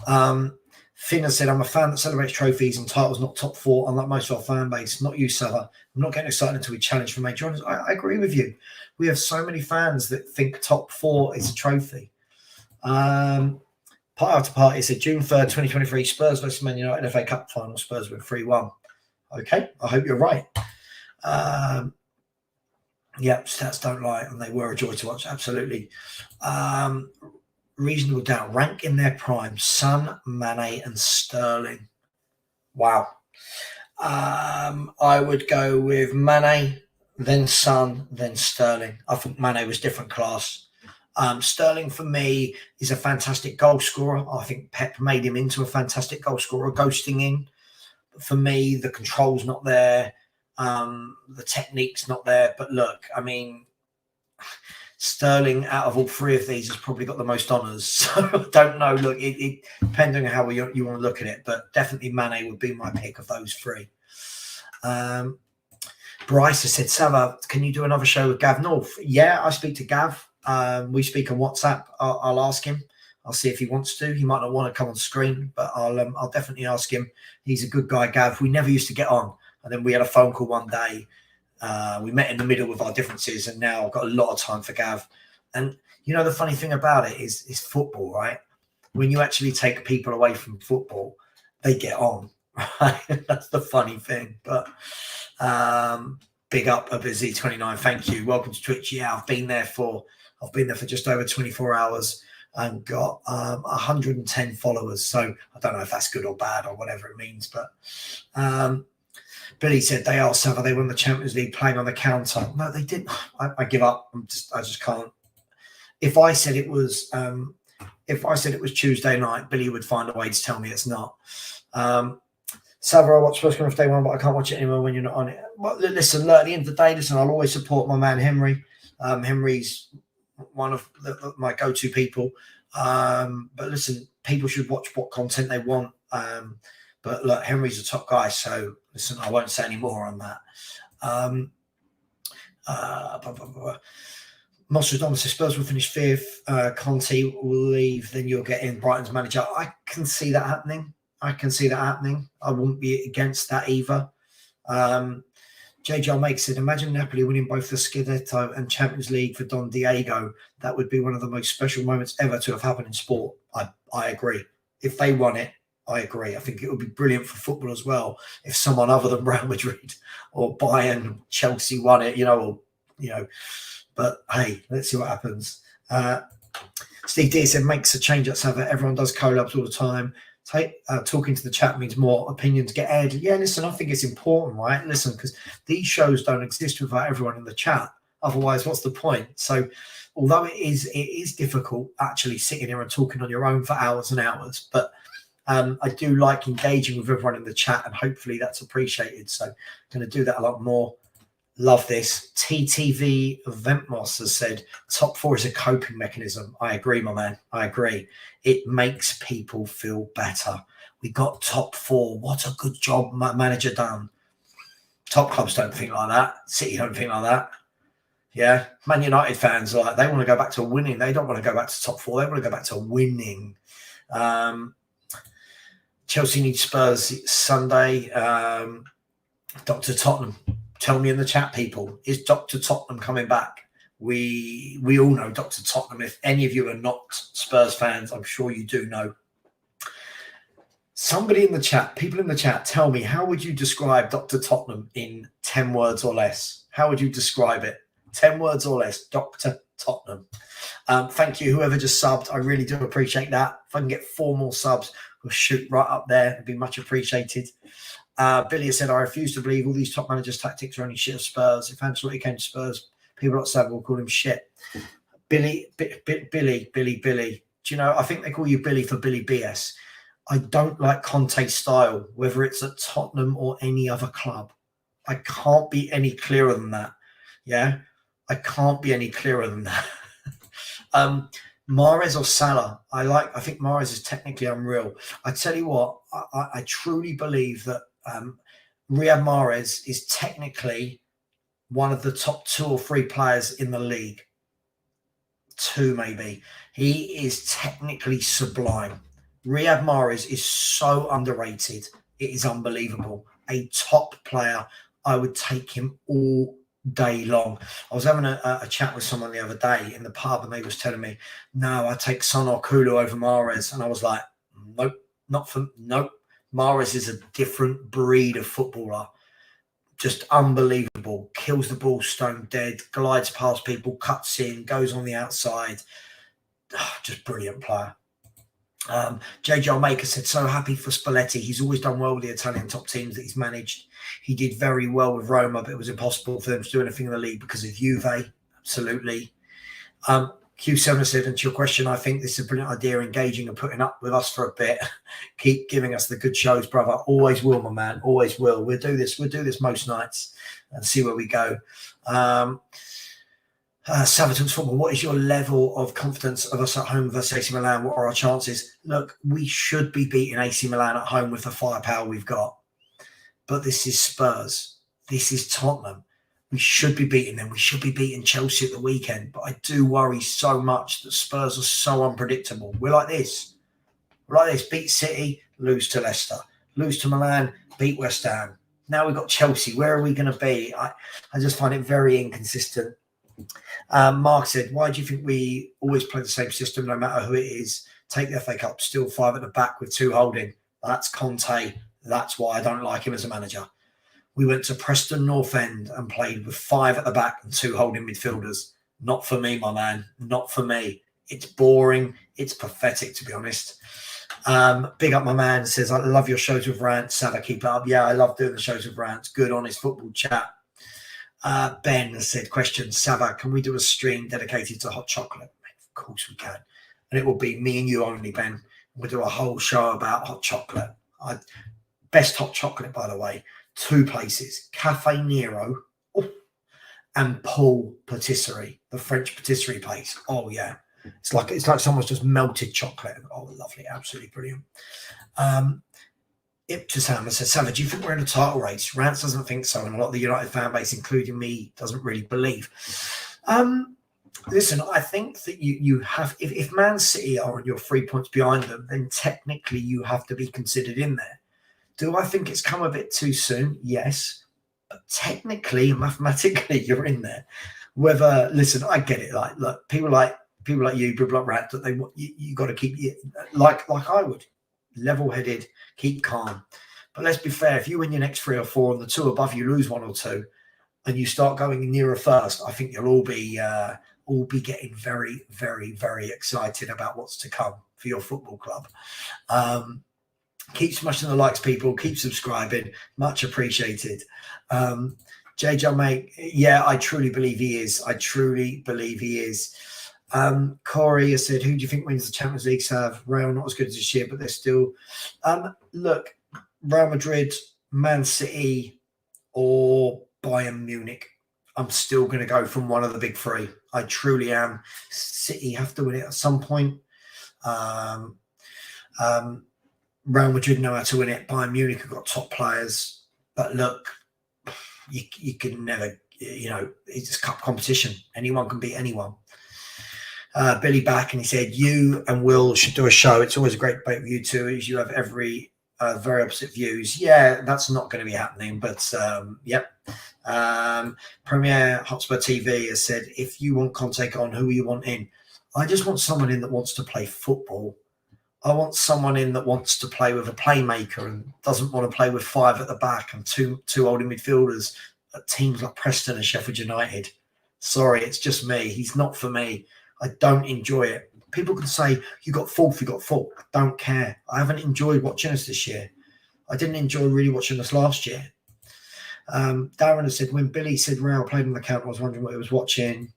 Finna said, I'm a fan that celebrates trophies and titles, not top 4, unlike most of our fan base. Not you, Savva. I'm not getting excited until we challenge for major honours. I agree with you. We have so many fans that think top 4 is a trophy. Part after party said, June 3rd, 2023, Spurs versus Man United FA Cup final. Spurs win 3-1. Okay, I hope you're right. Yeah, stats don't lie, and they were a joy to watch. Absolutely. Reasonable doubt. Rank in their prime: Son, Mane, and Sterling. Wow. I would go with Mane, then Son, then Sterling. I think Mane was different class. Sterling, for me, is a fantastic goal scorer. I think Pep made him into a fantastic goal scorer, ghosting in. For me, the control's not there. The technique's not there. But look, I mean, Sterling, out of all 3 of these, has probably got the most honours. So I don't know. Look, it depending on how you want to look at it, but definitely Mane would be my pick of those 3. Bryce has said, Savva, can you do another show with Gav North? Yeah, I speak to Gav. We speak on WhatsApp. I'll ask him. I'll see if he wants to. He might not want to come on screen, but I'll definitely ask him. He's a good guy, Gav. We never used to get on. And then we had a phone call one day. We met in the middle with our differences, and now I've got a lot of time for Gav. And, you know, the funny thing about it is football, right? When you actually take people away from football, they get on, right? That's the funny thing. But big up a busy 29. Thank you. Welcome to Twitch. Yeah, I've been there for just over 24 hours. And got 110 followers. So I don't know if that's good or bad or whatever it means. But Billy said they are Savva. They won the Champions League playing on the counter. No, they didn't. I give up. I just can't. If I said it was Tuesday night, Billy would find a way to tell me it's not. Savva, I watch Spurs day 1, but I can't watch it anymore when you're not on it. Well, listen, look, at the end of the day, I'll always support my man Henry. Henry's one of my go-to people. But listen, people should watch what content they want. But look, Henry's a top guy, so listen, I won't say any more on that. Nostradamus says Spurs will finish 5th. Conte will leave, then you'll get in Brighton's manager. I can see that happening. I wouldn't be against that either. JJ Makes said, imagine Napoli winning both the Scudetto and Champions League for Don Diego. That would be one of the most special moments ever to have happened in sport. I agree. If they won it, I agree. I think it would be brilliant for football as well if someone other than Real Madrid or Bayern, Chelsea won it, But hey, let's see what happens. Steve D said, makes a change at Savva. Everyone does collabs all the time. Talking to the chat means more opinions get aired. Yeah, listen, I think it's important, right? Listen, because these shows don't exist without everyone in the chat. Otherwise, what's the point? So, although it is difficult actually sitting here and talking on your own for hours and hours, but I do like engaging with everyone in the chat, and hopefully that's appreciated. So, I'm going to do that a lot more. Love this. TTV Ventmos has said top four is a coping mechanism. I agree, my man. I agree. It makes people feel better. We got top four. What a good job manager done. Top clubs don't think like that. City don't think like that. Yeah. Man United fans are like, they want to go back to winning. They don't want to go back to top four. They want to go back to winning. Chelsea needs Spurs Sunday. Dr. Tottenham. Tell me in the chat, people, is Dr. Tottenham coming back? We all know Dr. Tottenham. If any of you are not Spurs fans, I'm sure you do know. Somebody in the chat, people in the chat, tell me, how would you describe Dr. Tottenham in 10 words or less? How would you describe it? 10 words or less, Dr. Tottenham. Thank you, whoever just subbed. I really do appreciate that. If I can get 4 more subs, we'll shoot right up there. It'd be much appreciated. Billy has said, I refuse to believe all these top managers' tactics are only shit of Spurs. If Ancelotti came to Spurs, people like Savva will call him shit. Billy. Do you know, I think they call you Billy for Billy BS. I don't like Conte's style, whether it's at Tottenham or any other club. I can't be any clearer than that. Yeah, I can't be any clearer than that. Mahrez or Salah? I think Mahrez is technically unreal. I tell you what, I truly believe that Riyad Mahrez is technically one of the top 2 or 3 players in the league. 2 maybe. He is technically sublime. Riyad Mahrez is so underrated. It is unbelievable. A top player. I would take him all day long. I was having a chat with someone the other day in the pub, and they was telling me, no, I take Son or Kulu over Mahrez. And I was like, nope. Mahrez is a different breed of footballer. Just unbelievable. Kills the ball stone dead, glides past people, cuts in, goes on the outside. Just brilliant player. JJ Maker said, so happy for Spalletti. He's always done well with the Italian top teams that he's managed. He did very well with Roma, but it was impossible for them to do anything in the league because of Juve. Absolutely. Q7 said, and to your question, I think this is a brilliant idea, engaging and putting up with us for a bit. Keep giving us the good shows, brother. Always will, my man. Always will. We'll do this most nights and see where we go. Savaton's football, what is your level of confidence of us at home versus AC Milan? What are our chances? Look, we should be beating AC Milan at home with the firepower we've got. But this is Spurs. This is Tottenham. We should be beating them. We should be beating Chelsea at the weekend. But I do worry so much that Spurs are so unpredictable. We're like this. Beat City, lose to Leicester. Lose to Milan, beat West Ham. Now we've got Chelsea. Where are we going to be? I just find it very inconsistent. Mark said, why do you think we always play the same system no matter who it is? Take the FA Cup, still 5 at the back with 2 holding. That's Conte. That's why I don't like him as a manager. We went to Preston North End and played with 5 at the back and 2 holding midfielders. Not for me, my man. Not for me. It's boring. It's pathetic, to be honest. Big up my man. Says, I love your shows with rants. Savva, keep it up. Yeah, I love doing the shows with rants. Good, honest football chat. Ben has said, question, Savva, can we do a stream dedicated to hot chocolate? Of course we can. And it will be me and you only, Ben. We'll do a whole show about hot chocolate. Best hot chocolate, by the way. 2 places, Cafe Nero and Paul Patisserie, the French patisserie place. Oh yeah, it's like someone's just melted chocolate. Oh, lovely, absolutely brilliant. Ipchasham says, Savva, do you think we're in a title race? Rance doesn't think so, and a lot of the United fan base, including me, doesn't really believe. Listen, I think that you have, if Man City are on your 3 points behind them, then technically you have to be considered in there. Do I think it's come a bit too soon? Yes. But technically, mathematically, you're in there. Whether, listen, I get it. Like, look, people like you, people like Rat, that they want you got to keep like I would, level-headed, keep calm. But let's be fair. If you win your next 3 or 4 and the 2 above you lose 1 or 2, and you start going nearer first, I think you'll all be getting very, very, very excited about what's to come for your football club. Keep smashing the likes, people. Keep subscribing. Much appreciated. JJ, mate, yeah, I truly believe he is. I truly believe he is. Corey has said, who do you think wins the Champions League? Sav, Real not as good as this year, but they're still. Look, Real Madrid, Man City, or Bayern Munich. I'm still going to go from one of the big three. I truly am. City have to win it at some point. Real Madrid know how to win it. Bayern Munich have got top players. But look, you can never, it's cup competition. Anyone can beat anyone. Billy back, and he said, you and Will should do a show. It's always a great debate with you two, as you have very opposite views. Yeah, that's not going to be happening, but yep. Premier Hotspur TV has said, if you want Conte on, who you want in? I just want someone in that wants to play football. I want someone in that wants to play with a playmaker and doesn't want to play with five at the back and two holding midfielders at teams like Preston and Sheffield United. Sorry, it's just me. He's not for me. I don't enjoy it. People can say, you got fourth. I don't care. I haven't enjoyed watching us this year. I didn't enjoy really watching us last year. Darren has said, when Billy said Real played on the counter, I was wondering what he was watching.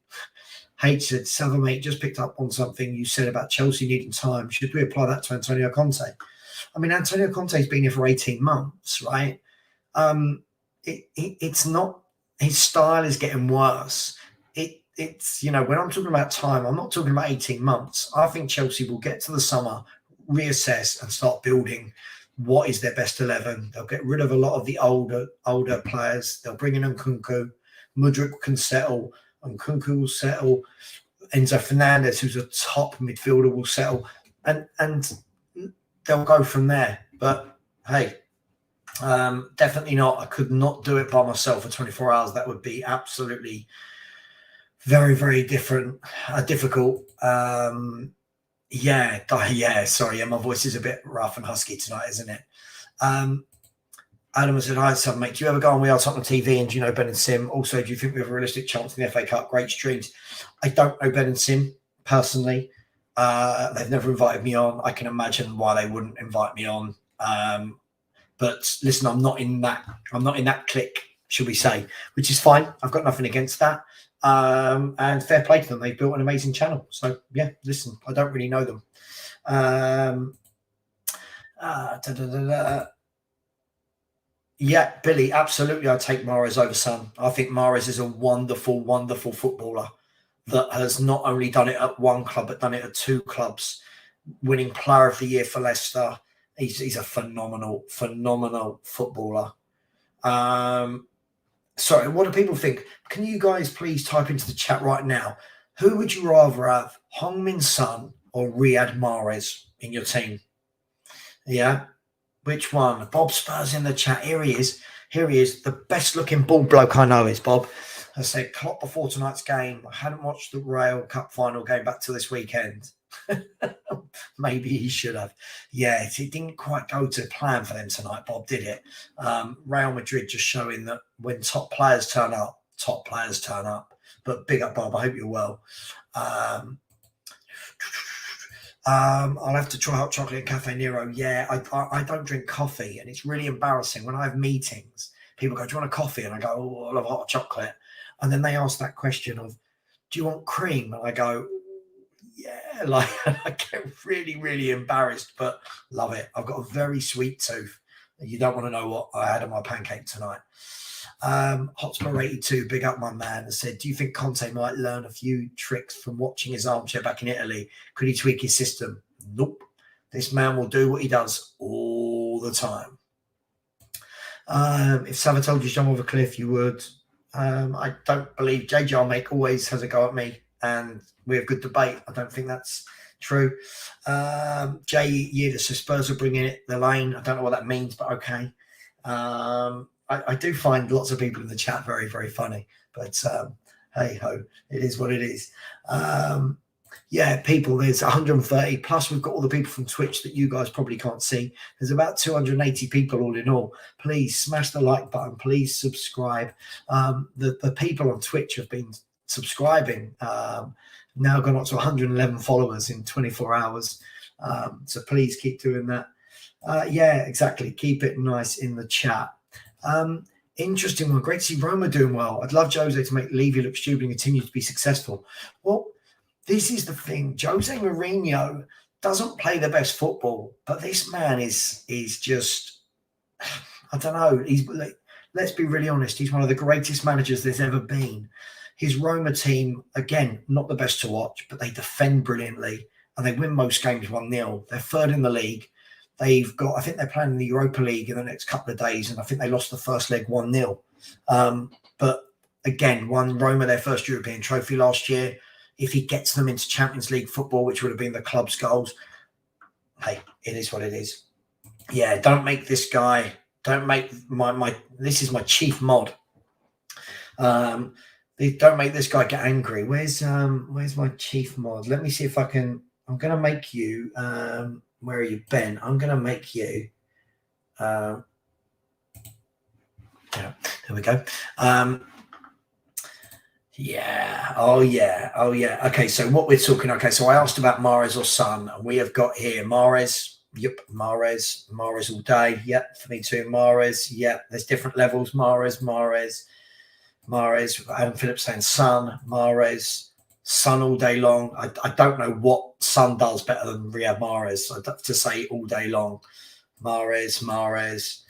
H said, Savva, mate, just picked up on something you said about Chelsea needing time. Should we apply that to Antonio Conte? I mean, Antonio Conte's been here for 18 months, right? It's not, his style is getting worse. It's, when I'm talking about time, I'm not talking about 18 months. I think Chelsea will get to the summer, reassess and start building what is their best 11. They'll get rid of a lot of the older players. They'll bring in Nkunku. Mudryk can settle. Nkunku will settle. Enzo Fernandez, who's a top midfielder, will settle. And they'll go from there. But, hey, definitely not. I could not do it by myself for 24 hours. That would be absolutely very, very difficult. Sorry, my voice is a bit rough and husky tonight, isn't it? Adam said, hi, Savva, mate. Do you ever go on We Are Tottenham TV and do you know Ben and Sim? Also, do you think we have a realistic chance in the FA Cup? Great streams. I don't know Ben and Sim personally. They've never invited me on. I can imagine why they wouldn't invite me on. But listen, I'm not in that clique, should we say, which is fine. I've got nothing against that. And fair play to them. They've built an amazing channel. So yeah, listen, I don't really know them. Yeah, Billy, absolutely. I'd take Mahrez over Son. I think Mahrez is a wonderful, wonderful footballer that has not only done it at one club, but done it at two clubs, winning Player of the Year for Leicester. He's a phenomenal, phenomenal footballer. Sorry, what do people think? Can you guys please type into the chat right now? Who would you rather have, Heung-min Son or Riyad Mahrez in your team? Yeah. Which one? Bob Spurs in the chat. Here he is. The best looking bald bloke I know is Bob. I said, Klopp before tonight's game. I hadn't watched the Real Cup final game back to this weekend. Maybe he should have. Yeah, it didn't quite go to plan for them tonight, Bob, did it? Real Madrid just showing that when top players turn up. But big up, Bob. I hope you're well. I'll have to try hot chocolate at Cafe Nero. Yeah, I don't drink coffee, and it's really embarrassing. When I have meetings, people go, do you want a coffee? And I go, oh, I love hot chocolate. And then they ask that question of, do you want cream? And I go, yeah, like I get really, really embarrassed, but love it. I've got a very sweet tooth. You don't want to know what I had on my pancake tonight. Hotspur 82, big up my man, has said, do you think Conte might learn a few tricks from watching his armchair back in Italy? Could he tweak his system? Nope. This man will do what he does all the time. If Savva told you to jump off a cliff, you would. I don't believe JJ Make always has a go at me, and we have good debate. I don't think that's true. Jay Yida says Spurs will bring in the lane. I don't know what that means, but okay. I do find lots of people in the chat very, very funny, but hey ho, it is what it is. Yeah, people, there's 130 plus. We've got all the people from Twitch that you guys probably can't see. There's about 280 people all in all. Please smash the like button. Please subscribe. The people on Twitch have been subscribing. Now gone up to 111 followers in 24 hours. So please keep doing that. Yeah, exactly. Keep it nice in the chat. Interesting one. Great to see Roma doing well. I'd love Jose to make Levy look stupid and continue to be successful. Well, this is the thing. Jose Mourinho doesn't play the best football, but this man is just, I don't know. He's like, let's be really honest. He's one of the greatest managers there's ever been. His Roma team, again, not the best to watch, but they defend brilliantly and they win most games 1-0. They're third in the league. They've got, I think they're playing in the Europa League in the next couple of days, and I think they lost the first leg 1-0. But again, won Roma their first European trophy last year. If he gets them into Champions League football, which would have been the club's goals, hey, it is what it is. Yeah, don't make this guy, don't make this is my chief mod. Don't make this guy get angry. Where's my chief mod? Let me see if I can, I'm going to make you, where are you, Ben? I'm going to make you, yeah, there we go. Yeah. Oh, yeah. Okay, so what we're talking, okay, so I asked about Mahrez or Son, and we have got here Mahrez. Yep, Mahrez all day. Yep, for me too, Mahrez. Yep, there's different levels. Mahrez. Adam Phillips saying Son, Mahrez. Son all day long. I don't know what Son does better than Riyad Mahrez. I'd have to say all day long. Mahrez. Mahrez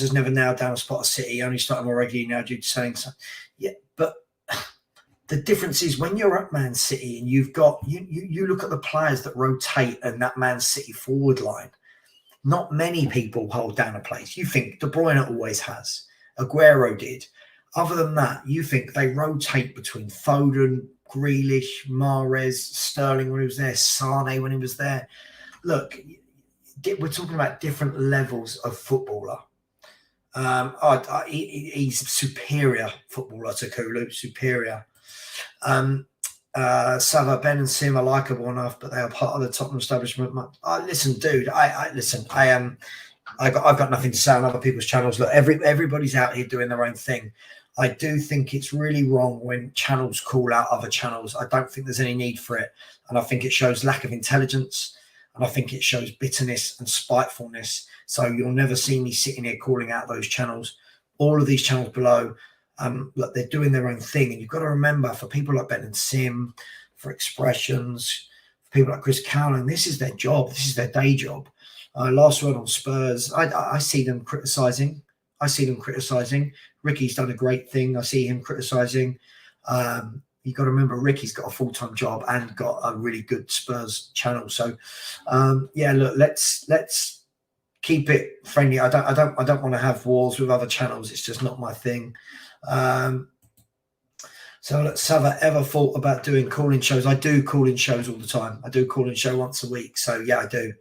has never nailed down a spot at City. Only started more regularly now due to saying so. Yeah, but the difference is when you're at Man City and you've got you look at the players that rotate in that Man City forward line. Not many people hold down a place. You think De Bruyne always has. Aguero did. Other than that, you think they rotate between Foden, Grealish, Mahrez, Sterling when he was there, Sane when he was there. Look, we're talking about different levels of footballer. He's a superior footballer to Kulu, superior. Savva, Ben and Sim are likeable enough, but they are part of the Tottenham establishment. Listen, dude, I've got nothing to say on other people's channels. Look, everybody's out here doing their own thing. I do think it's really wrong when channels call out other channels. I don't think there's any need for it. And I think it shows lack of intelligence. And I think it shows bitterness and spitefulness. So you'll never see me sitting here calling out those channels. All of these channels below, look, they're doing their own thing. And you've got to remember, for people like Ben and Sim, for Expressions, for people like Chris Cowling, this is their job. This is their day job. Last word on Spurs. I see them criticising. Ricky's done a great thing. I see him criticising. You've got to remember, Ricky's got a full-time job and got a really good Spurs channel. So, yeah, look, let's keep it friendly. I don't want to have wars with other channels. It's just not my thing. So, look, Savva ever thought about doing call-in shows? I do call-in shows all the time. I do call-in show once a week. So, yeah, I do.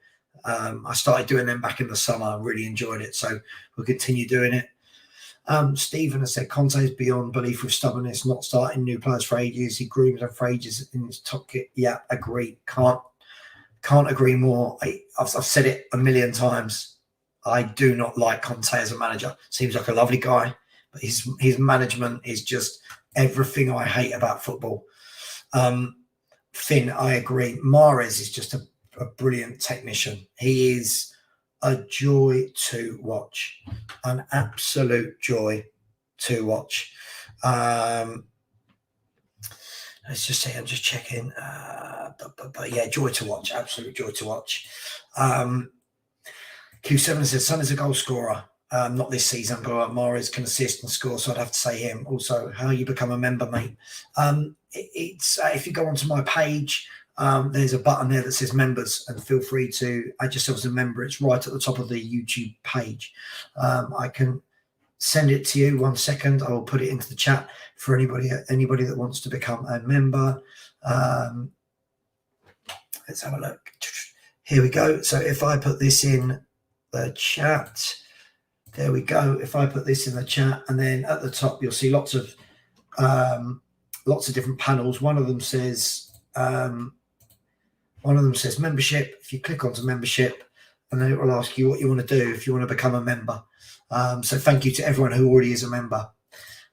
I started doing them back in the summer. I really enjoyed it. So we'll continue doing it. Stephen has said Conte is beyond belief with stubbornness, not starting new players for ages. He grooms them for ages in his top kit. Yeah, agree. Can't agree more. I've said it a million times. I do not like Conte as a manager. Seems like a lovely guy, but his management is just everything I hate about football. Finn, I agree. Mahrez is just a brilliant technician. He is a joy to watch, an absolute joy to watch. Let's just say I'm just checking. But yeah, joy to watch, absolute joy to watch. Q7 says Son is a goal scorer. Not this season, but Mahrez can assist and score, so I'd have to say him. Also, how you become a member, mate. It's if you go onto my page, there's a button there that says members, and feel free to add yourself as a member. It's right at the top of the YouTube page. I can send it to you. 1 second. I will put it into the chat for anybody that wants to become a member. Let's have a look. Here we go. So if I put this in the chat, there we go. If I put this in the chat, and then at the top you'll see lots of different panels. One of them says membership. If you click onto membership, and then it will ask you what you want to do if you want to become a member. So thank you to everyone who already is a member.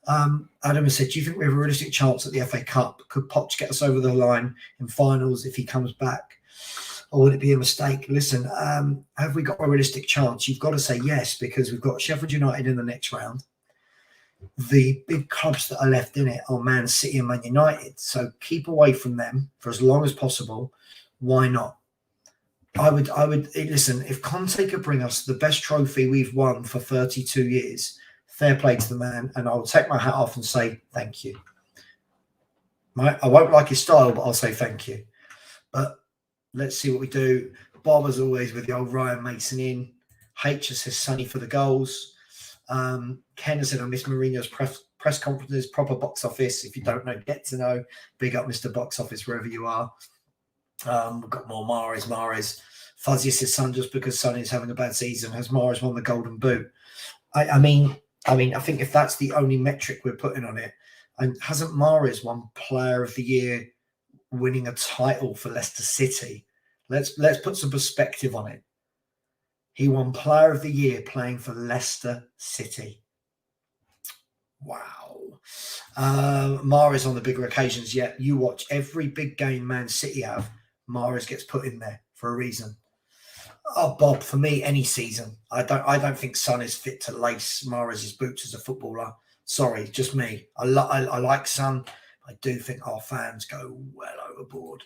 Adam has said, do you think we have a realistic chance at the FA Cup? Could Poch get us over the line in finals if he comes back? Or would it be a mistake? Listen, have we got a realistic chance? You've got to say yes, because we've got Sheffield United in the next round. The big clubs that are left in it are Man City and Man United. So keep away from them for as long as possible. Why not? I would listen, if Conte could bring us the best trophy we've won for 32 years, fair play to the man, and I'll take my hat off and say thank you. I won't like his style, but I'll say thank you. But let's see what we do. Bob, as always, with the old Ryan Mason in. H says Sonny for the goals. Ken has said, I miss Mourinho's press conferences, proper box office. If you don't know, get to know. Big up Mr. Box Office, wherever you are. We've got more Mahrez. Fuzzy says, Son, just because Sonny is having a bad season, has Mahrez won the Golden Boot? I mean, I think if that's the only metric we're putting on it, and hasn't Mahrez won Player of the Year, winning a title for Leicester City? Let's put some perspective on it. He won Player of the Year playing for Leicester City. Wow. Mahrez on the bigger occasions, yet you watch every big game Man City have, Mahrez gets put in there for a reason. Oh, Bob, for me, any season. I don't think Son is fit to lace Mahrez's boots as a footballer. Sorry, just me. I like Son. I do think our fans go well overboard.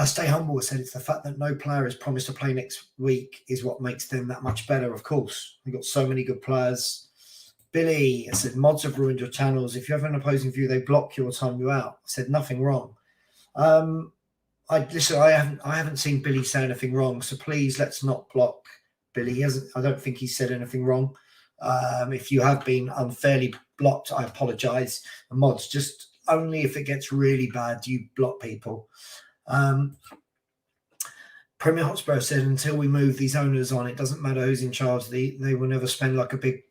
Stay humble said it's the fact that no player is promised to play next week is what makes them that much better. Of course, we've got so many good players. Billy said mods have ruined your channels. If you have an opposing view, they block you or time you out. I said nothing wrong. I haven't seen Billy say anything wrong, so please let's not block Billy. I don't think he said anything wrong. If you have been unfairly blocked, I apologise. And mods, just only if it gets really bad do you block people. Premier Hotspur said, until we move these owners on, it doesn't matter who's in charge. They will never spend like a big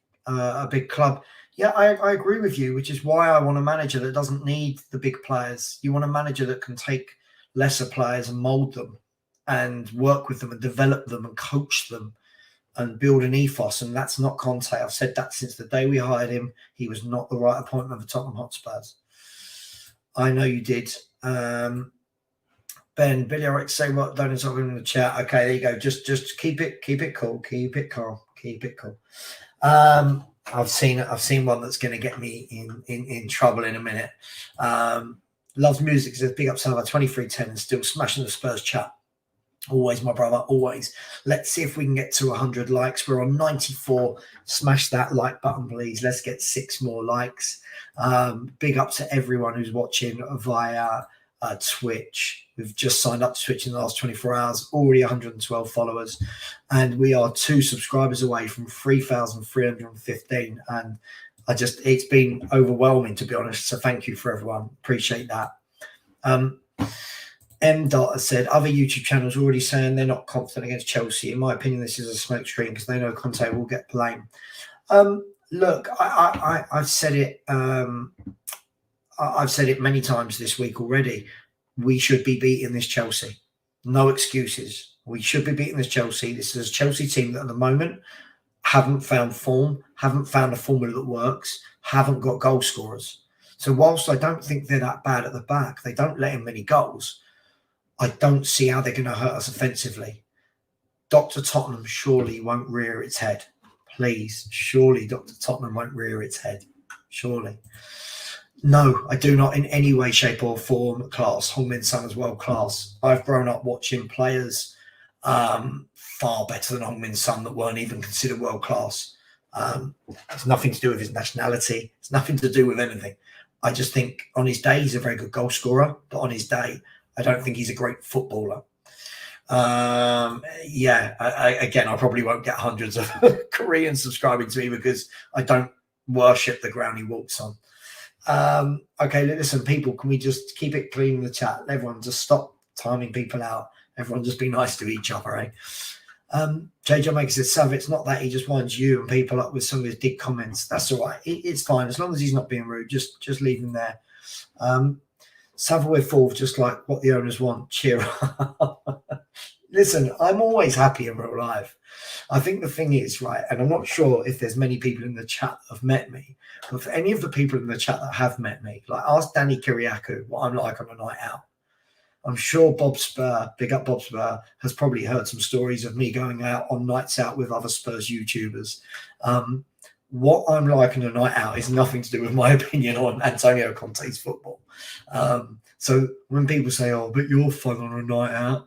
club. Yeah, I agree with you, which is why I want a manager that doesn't need the big players. You want a manager that can take lesser players and mould them and work with them and develop them and coach them and build an ethos. And that's not Conte. I've said that since the day we hired him. He was not the right appointment for Tottenham Hotspurs. I know you did. Ben, Billy, I say what? Don't talk in the chat. Okay, there you go. Just keep it cool. Keep it cool. I've seen one that's going to get me in trouble in a minute. Loves music, says big up Savva 2310 and still smashing the Spurs chat. Always, my brother, always. Let's see if we can get to 100 likes. We're on 94. Smash that like button, please. Let's get 6 more likes. Big up to everyone who's watching via Twitch. We've just signed up to Twitch in the last 24 hours, already 112 followers, and we are 2 subscribers away from 3,315. And it's been overwhelming, to be honest. So thank you for everyone. Appreciate that. M. Dot has said other YouTube channels already saying they're not confident against Chelsea. In my opinion, this is a smoke screen because they know Conte will get blame. Look, I've said it. I've said it many times this week already. We should be beating this Chelsea. No excuses. We should be beating this Chelsea. This is a Chelsea team that at the moment haven't found form, haven't found a formula that works, haven't got goal scorers. So whilst I don't think they're that bad at the back, they don't let in many goals, I don't see how they're going to hurt us offensively. Dr. Tottenham surely won't rear its head. Please, surely Dr. Tottenham won't rear its head. Surely. No, I do not in any way, shape or form class Heung-min Son as world class. I've grown up watching players far better than Heung-min Son that weren't even considered world class. It's nothing to do with his nationality. It's nothing to do with anything. I just think on his day, he's a very good goal scorer, but on his day, I don't think he's a great footballer. Again, I probably won't get hundreds of Koreans subscribing to me because I don't worship the ground he walks on. Okay, listen, people, can we just keep it clean in the chat? Everyone just stop timing people out. Everyone just be nice to each other, eh? JJ Maker says, Sav, it's not that he just winds you and people up with some of his dig comments. That's all right. It's fine. As long as he's not being rude, just leave him there. Sav, we're fourth, just like what the owners want. Cheer up. Listen, I'm always happy in real life. I think the thing is, right, and I'm not sure if there's many people in the chat that have met me, but for any of the people in the chat that have met me, like ask Danny Kiriakou what I'm like on a night out. I'm sure Bob Spur, big up Bob Spur, has probably heard some stories of me going out on nights out with other Spurs YouTubers. what I'm like on a night out is nothing to do with my opinion on Antonio Conte's football. So when people say, "Oh, but you're fun on a night out,"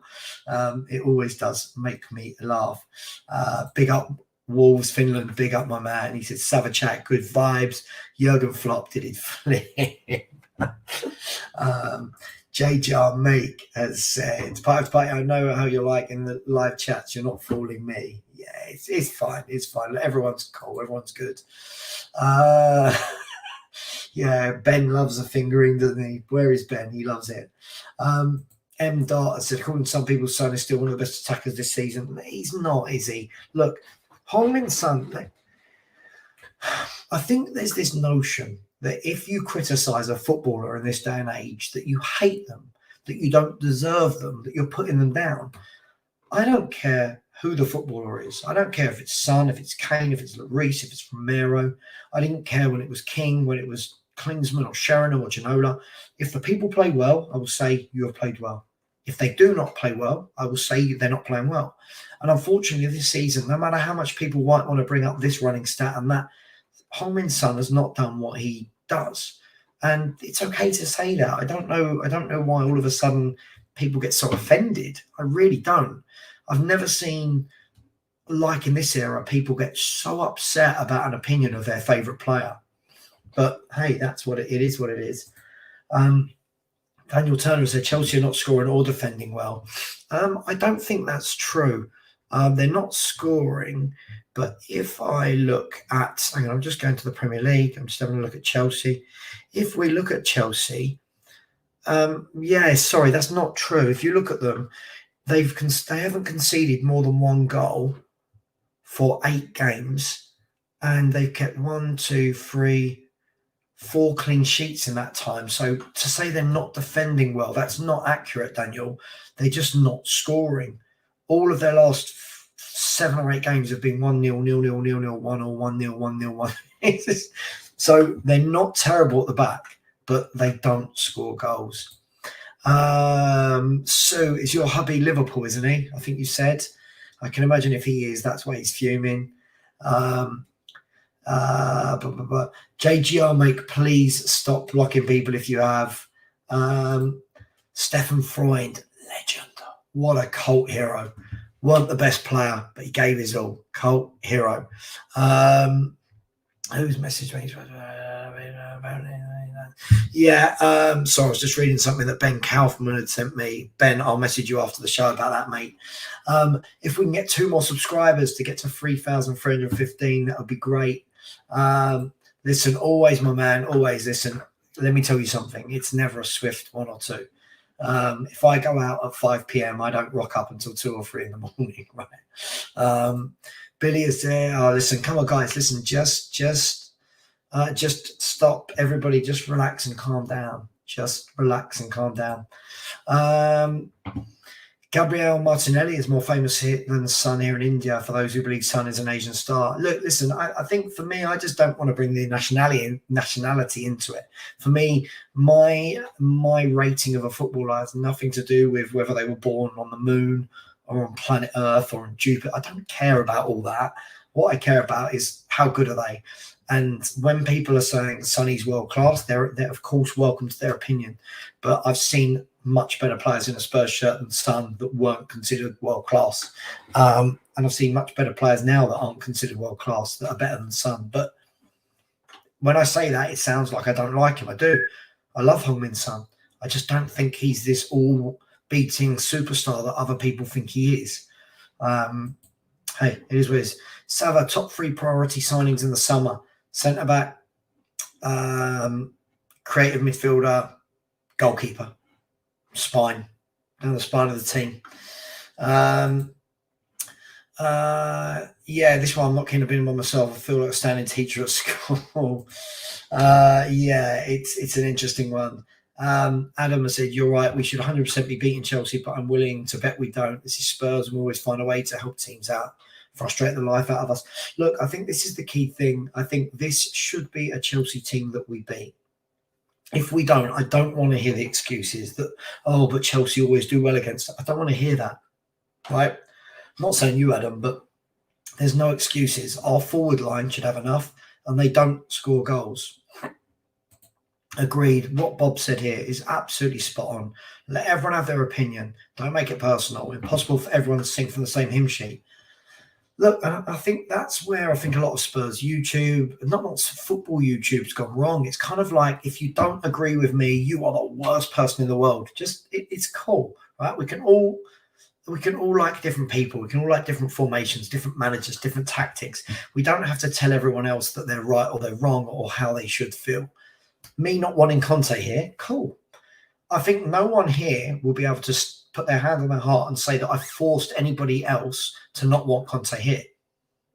it always does make me laugh. Big up Wolves, Finland, big up my man. He said, Savva chat, good vibes. Jurgen Klopp did it flip. JJR Make has said, Party, I know how you're like in the live chats. You're not fooling me. Yeah, it's fine. It's fine. Everyone's cool. Everyone's good. Yeah, Ben loves a fingering, doesn't he? Where is Ben? He loves it. M. Dart said, according to some people, Son is still one of the best attackers this season. He's not, is he? Look, Heung-min Son, I think there's this notion that if you criticize a footballer in this day and age, that you hate them, that you don't deserve them, that you're putting them down. I don't care who the footballer is. I don't care if it's Son, if it's Kane, if it's Lloris, if it's Romero. I didn't care when it was King, when it was Klinsmann or Sheringham or Ginola. If the people play well, I will say you have played well. If they do not play well, I will say they're not playing well. And unfortunately, this season, no matter how much people might want to bring up this running stat and that, Heung-min Son has not done what he does. And it's okay to say that. I don't know why all of a sudden people get so offended. I really don't. I've never seen, like in this era, people get so upset about an opinion of their favourite player. But hey, that's what it is. What it is. Daniel Turner said Chelsea are not scoring or defending well. I don't think that's true. They're not scoring, but if I look at, hang on, I'm just going to the Premier League. I'm just having a look at Chelsea. If we look at Chelsea, sorry, that's not true. If you look at them, they haven't conceded more than one goal for 8 games, and they've kept 4 clean sheets in that time. So to say they're not defending well, that's not accurate, Daniel. They're just not scoring. All of their last 7 or 8 games have been 1-0, 0-0, 0-0, 1-0, 1-0, 1-0. So they're not terrible at the back, but they don't score goals. So is your hubby Liverpool, isn't he? I think you said. I can imagine if he is, that's why he's fuming. JGR make, please stop blocking people if you have. Stefan Freund, legend. What a cult hero. Weren't the best player, but he gave his all. Cult hero. Who's messaged me? Sorry, I was just reading something that Ben Kaufman had sent me. Ben, I'll message you after the show about that, mate. If we can get 2 more subscribers to get to 3,315, that would be great. Listen, always, my man, always listen. Let me tell you something. It's never a swift 1 or 2. If I go out at 5 p.m., I don't rock up until 2 or 3 in the morning, right? Billy is there. Oh, listen, come on, guys. Listen, just stop. Everybody, just relax and calm down. Just relax and calm down. Gabriel Martinelli is more famous here than Son here in India, for those who believe Son is an Asian star. Look, listen, I think for me, I just don't want to bring the nationality into it. For me, my rating of a footballer has nothing to do with whether they were born on the moon or on planet Earth or on Jupiter. I don't care about all that. What I care about is how good are they. And when people are saying Sonny's world class, they're of course welcome to their opinion. But I've seen much better players in a Spurs shirt than Son that weren't considered world class. And I've seen much better players now that aren't considered world class that are better than Son. But when I say that, it sounds like I don't like him. I do. I love Heung-min Son. I just don't think he's this all-beating superstar that other people think he is. Hey, it is what it is. Savva, top 3 priority signings in the summer. Centre-back, creative midfielder, goalkeeper. Spine, down the spine of the team. This one I'm not keen on being by myself. I feel like a standing teacher at school. It's an interesting one. Adam has said, you're right, we should 100% be beating Chelsea, but I'm willing to bet we don't. This is Spurs, and we always find a way to help teams out, frustrate the life out of us. Look, I think this is the key thing. I think this should be a Chelsea team that we beat. If we don't, I don't want to hear the excuses that, oh, but Chelsea always do well against it. I don't want to hear that, right? I'm not saying you, Adam, but there's no excuses. Our forward line should have enough. and they don't score goals. Agreed. What Bob said here is absolutely spot on. Let everyone have their opinion. Don't make it personal. Impossible for everyone to sing from the same hymn sheet. Look, I think that's where I think a lot of Spurs YouTube, not football YouTube's gone wrong. It's kind of like, if you don't agree with me, you are the worst person in the world. Just it's cool, right? We can all like different people. We can all like different formations, different managers, different tactics. We don't have to tell everyone else that they're right or they're wrong or how they should feel. Me not wanting Conte here, cool. I think no one here will be able to put their hand on their heart and say that I forced anybody else to not want Conte here.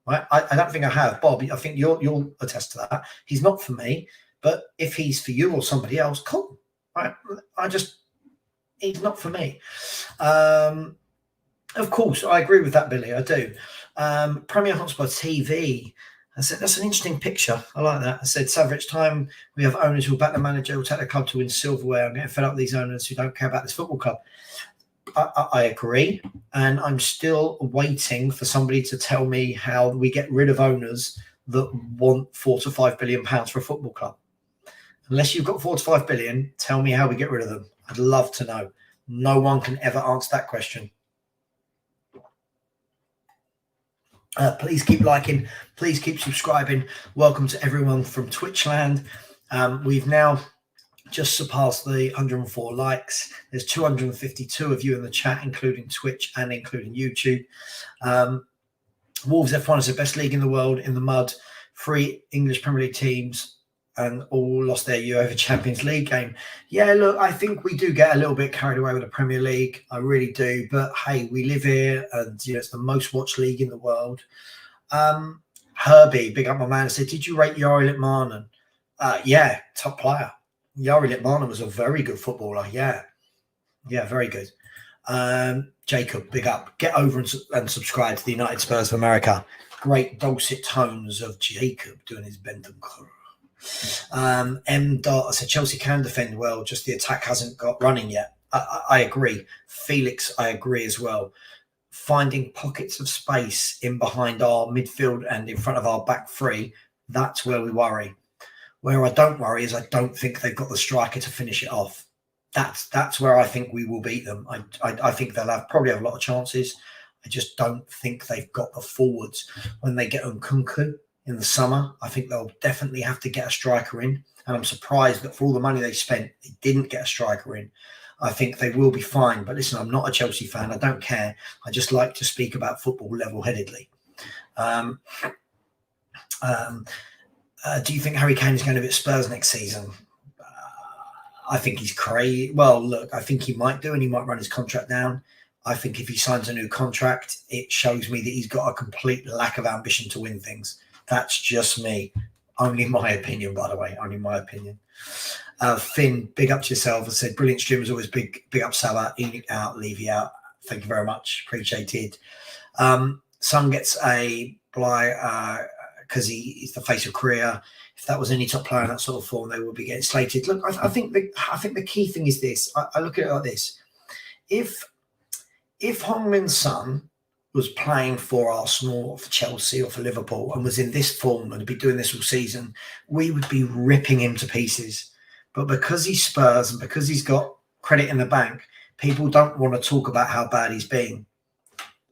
Right? I don't think I have. Bob, I think you'll attest to that. He's not for me, but if he's for you or somebody else, cool. Right? He's not for me. Of course, I agree with that, Billy. I do. Premier Hotspur TV. I said, that's an interesting picture. I like that. I said, Savva, it's time we have owners who will back the manager, will take the club to win silverware. I'm getting fed up with these owners who don't care about this football club. I agree. And I'm still waiting for somebody to tell me how we get rid of owners that want £4 to £5 billion for a football club. Unless you've got £4 to £5 billion, tell me how we get rid of them. I'd love to know. No one can ever answer that question. Please keep liking. Please keep subscribing. Welcome to everyone from Twitchland. We've now just surpassed the 104 likes. There's 252 of you in the chat, including Twitch and including YouTube. Wolves F1 is the best league in the world in the mud. 3 English Premier League teams and all lost their UEFA Champions League game. Yeah, look, I think we do get a little bit carried away with the Premier League. I really do. But hey, we live here and it's the most watched league in the world. Herbie, big up my man, said, did you rate Yari Litmanen? Yeah, top player. Yari Litmanen was a very good footballer. Yeah, very good. Jacob, big up. Get over and subscribe to the United Spurs of America. Great dulcet tones of Jacob doing his Bentham. M. Dot, I said Chelsea can defend well, just the attack hasn't got running yet. I agree. Felix, I agree as well. Finding pockets of space in behind our midfield and in front of our back three, that's where we worry. Where I don't worry is I don't think they've got the striker to finish it off. That's where I think we will beat them. I think they'll probably have a lot of chances. I just don't think they've got the forwards. When they get Nkunku in the summer, I think they'll definitely have to get a striker in. And I'm surprised that for all the money they spent, they didn't get a striker in. I think they will be fine. But listen, I'm not a Chelsea fan. I don't care. I just like to speak about football level-headedly. Do you think Harry Kane is going to be at Spurs next season? I think he's crazy. Well, look, I think he might do, and he might run his contract down. I think if he signs a new contract, it shows me that he's got a complete lack of ambition to win things. That's just me. Only my opinion, by the way. Only my opinion. Finn, big up to yourself. I said, brilliant stream as always. Big up, Savva. In out, leave you out. Thank you very much. Appreciated. Son gets a Bly because he's the face of Korea. If that was any top player in that sort of form, they would be getting slated. Look, I think the key thing is this. I look at it like this. If Heung-min Son was playing for Arsenal or for Chelsea or for Liverpool and was in this form and be doing this all season, we would be ripping him to pieces. But because he's Spurs and because he's got credit in the bank, people don't want to talk about how bad he's been.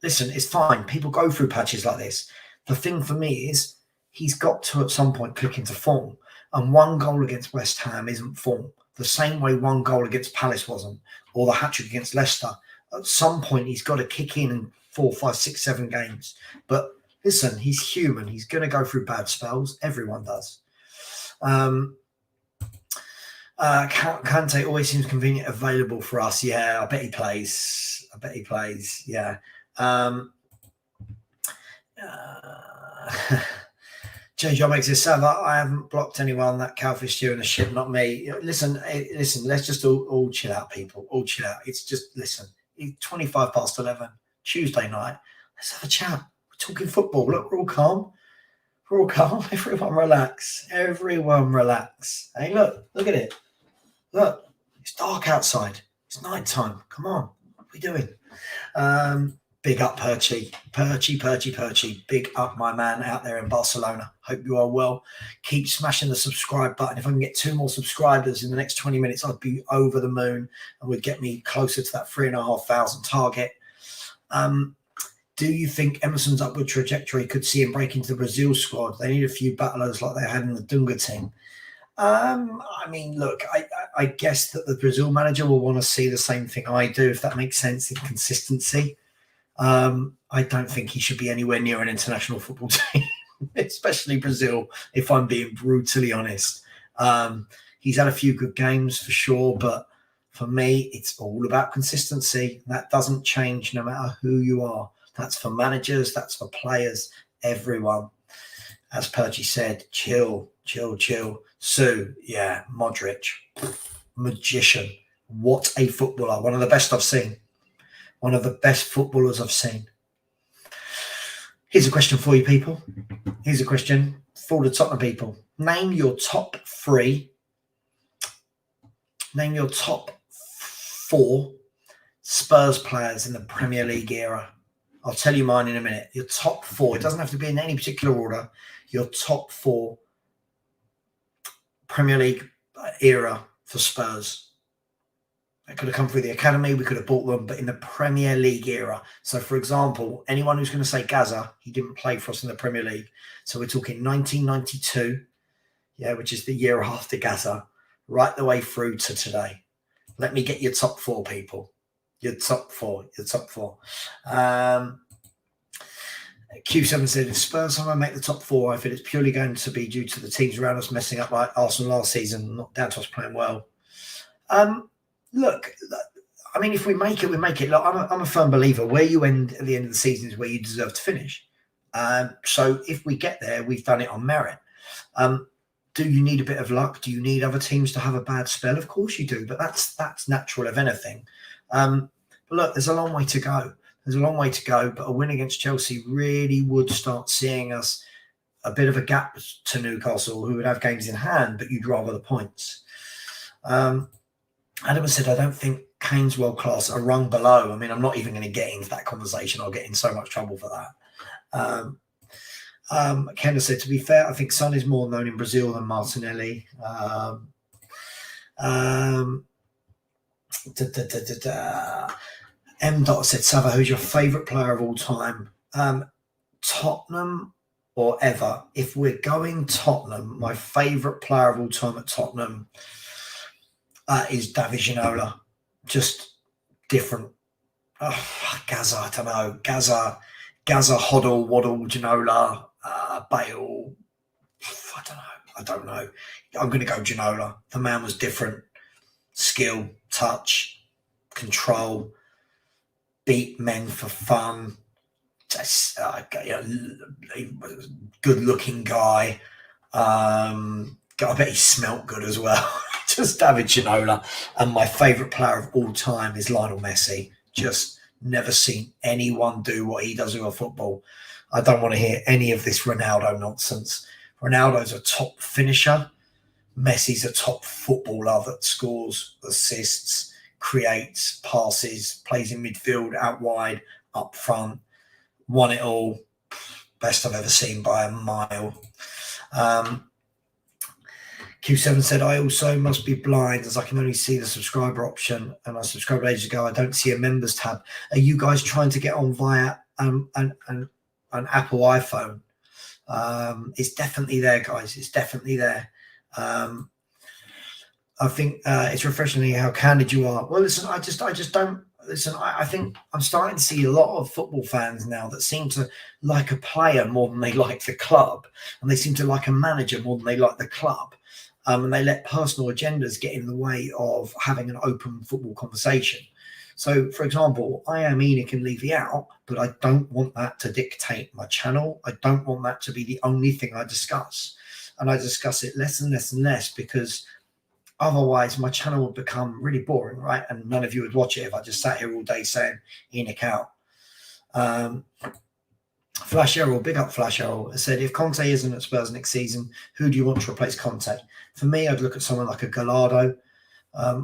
Listen, it's fine. People go through patches like this. The thing for me is he's got to at some point click into form. And one goal against West Ham isn't form. The same way one goal against Palace wasn't, or the hat-trick against Leicester. At some point, he's got to kick in 4, 5, 6, 7 games. But listen, he's human. He's going to go through bad spells. Everyone does. Conte always seems convenient, available for us. Yeah, I bet he plays. Yeah. J. John makes this sound like I haven't blocked anyone. That cowfish stew and a shit, not me. Listen. Let's just all chill out, people. All chill out. It's just listen. It's 25 past 11, Tuesday night. Let's have a chat. We're talking football. Look, we're all calm. Everyone relax. Hey, look at it. Look, it's dark outside. It's night time. Come on. What are we doing? Big up Perchy. Perchy. Big up my man out there in Barcelona. Hope you are well. Keep smashing the subscribe button. If I can get 2 more subscribers in the next 20 minutes, I'd be over the moon and would get me closer to that 3,500 target. Do you think Emerson's upward trajectory could see him break into the Brazil squad? They need a few battlers like they had in the Dunga team. I mean, look, I guess that the Brazil manager will want to see the same thing I do, if that makes sense, in consistency. I don't think he should be anywhere near an international football team, especially Brazil, if I'm being brutally honest. He's had a few good games for sure, but for me, it's all about consistency. That doesn't change no matter who you are. That's for managers, that's for players, everyone. As Perchy said, chill. Sue, yeah, Modric, magician. What a footballer. One of the best I've seen. One of the best footballers I've seen. Here's a question for you people. Here's a question for the Tottenham people. Name your top 3. Name your top 4 Spurs players in the Premier League era. I'll tell you mine in a minute. Your top 4. It doesn't have to be in any particular order. Your top 4 Premier League era for Spurs. It could have come through the academy. We could have bought them, but in the Premier League era. So, for example, anyone who's going to say Gaza, he didn't play for us in the Premier League. So we're talking 1992, which is the year after Gaza, right the way through to today. Let me get your top 4, people. Your top 4. Q7 said, if Spurs somehow make the top 4, I feel it's purely going to be due to the teams around us messing up like Arsenal last season, not down to us playing well. Look, I mean, if we make it, we make it. Look, I'm a firm believer. Where you end at the end of the season is where you deserve to finish. So if we get there, we've done it on merit. Do you need a bit of luck? Do you need other teams to have a bad spell? Of course you do, but that's natural of anything. But look, there's a long way to go. But a win against Chelsea really would start seeing us a bit of a gap to Newcastle, who would have games in hand, but you'd rather the points. Adam said, I don't think Kane's world class, a rung below. I mean, I'm not even going to get into that conversation. I'll get in so much trouble for that. Kendra said, to be fair, I think Son is more known in Brazil than Martinelli. M. Dot said, Savva, who's your favourite player of all time? Tottenham or ever? If we're going Tottenham, my favourite player of all time at Tottenham is David Ginola. Just different. Gaza, I don't know. Gaza, Hoddle, Waddle, Ginola, Bale. I don't know. I'm going to go Ginola. The man was different. Skill, touch, control, beat men for fun. Just, good-looking guy. I bet he smelt good as well. Just David Ginola. And my favourite player of all time is Lionel Messi. Just never seen anyone do what he does with a football. I don't want to hear any of this Ronaldo nonsense. Ronaldo's a top finisher. Messi's a top footballer that scores, assists, creates, passes, plays in midfield, out wide, up front, won it all. Best I've ever seen by a mile. Q7 said, I also must be blind as I can only see the subscriber option and I subscribed ages ago. I don't see a members tab. Are you guys trying to get on via an Apple iPhone? It's definitely there, guys. It's definitely there. I think it's refreshingly how candid you are. Well, listen, I just don't listen. I think I'm starting to see a lot of football fans now that seem to like a player more than they like the club, and they seem to like a manager more than they like the club. And they let personal agendas get in the way of having an open football conversation. So, for example, I am Enoch and Levy out, but I don't want that to dictate my channel. I don't want that to be the only thing I discuss. And I discuss it less and less and less because otherwise my channel would become really boring, right? And none of you would watch it if I just sat here all day saying Enoch out. Flash Errol, big up Flash Errol, said, if Conte isn't at Spurs next season, who do you want to replace Conte? For me, I'd look at someone like a Gallardo,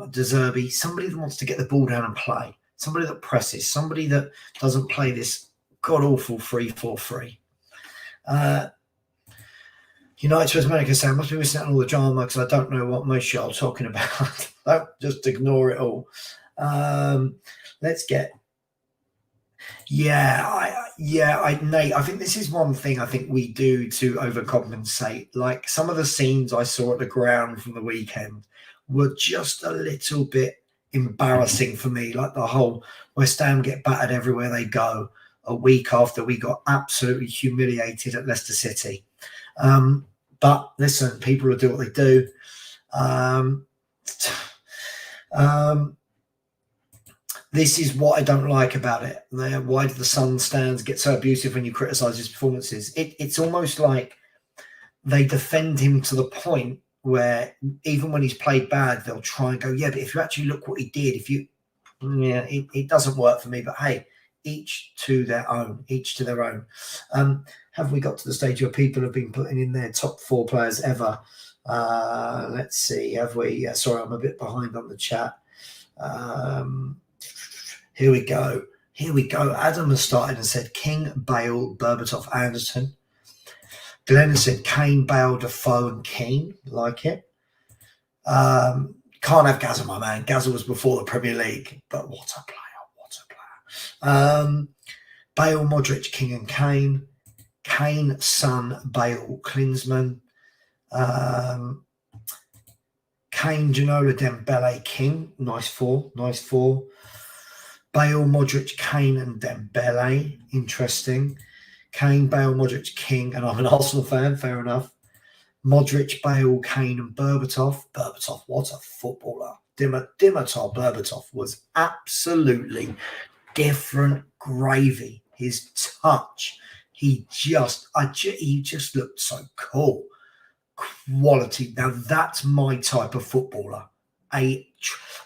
De Zerbi, somebody that wants to get the ball down and play, somebody that presses, somebody that doesn't play this god-awful 3-4-3. United as America saying, must be missing out on all the drama because I don't know what most y'all are talking about. Don't just ignore it all. Let's get. Nate, I think this is one thing I think we do to overcompensate. Like some of the scenes I saw at the ground from the weekend were just a little bit embarrassing for me. Like the whole West Ham get battered everywhere they go a week after we got absolutely humiliated at Leicester City. But listen, people will do what they do. This is what I don't like about it. Why do the Sun stands get so abusive when you criticise his performances? It's almost like they defend him to the point where even when he's played bad, they'll try and go, yeah, but if you actually look what he did, it doesn't work for me. But hey, each to their own. Have we got to the stage where people have been putting in their top 4 players ever? Let's see. Have we? Sorry, I'm a bit behind on the chat. Here we go. Adam has started and said King, Bale, Berbatov, Anderson. Glenn has said Kane, Bale, Defoe, and Keane. Like it. Can't have Gazza, my man. Gazza was before the Premier League, but what a player. Bale, Modric, King, and Kane. Kane, Son, Bale, Klinsmann. Kane, Ginola, Dembele, King. Nice four. Bale, Modric, Kane, and Dembele. Interesting. Kane, Bale, Modric, King, and I'm an Arsenal fan. Fair enough. Modric, Bale, Kane, and Berbatov. What a footballer. Dimitar Berbatov was absolutely different gravy. His touch, he just looked so cool. Quality. Now that's my type of footballer. I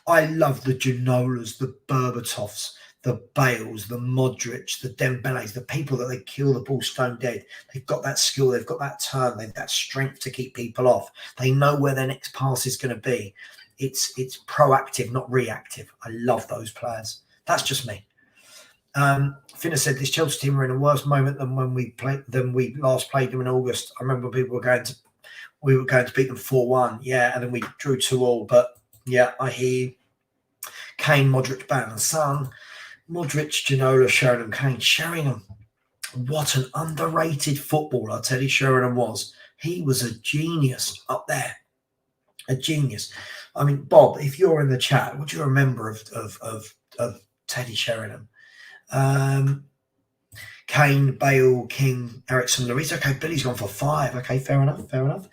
love the Ginolas, the Berbatovs, the Bales, the Modric, the Dembeles, the people that they kill the ball stone dead. They've got that skill, they've got that turn, they've that strength to keep people off. They know where their next pass is going to be. It's proactive, not reactive. I love those players. That's just me. Finna said this Chelsea team are in a worse moment than when we last played them in August. I remember people were going to beat them 4-1, yeah, and then we drew 2-2. But yeah, I hear you. Kane, Modric, Bale, and Son. Modric, Ginola, Sheringham, Kane. Sheringham, what an underrated footballer Teddy Sheringham was. He was a genius up there. A genius. I mean, Bob, if you're in the chat, what do you remember of Teddy Sheringham? Kane, Bale, King, Ericsson, Lloris. Okay, Billy's gone for 5. Okay, fair enough.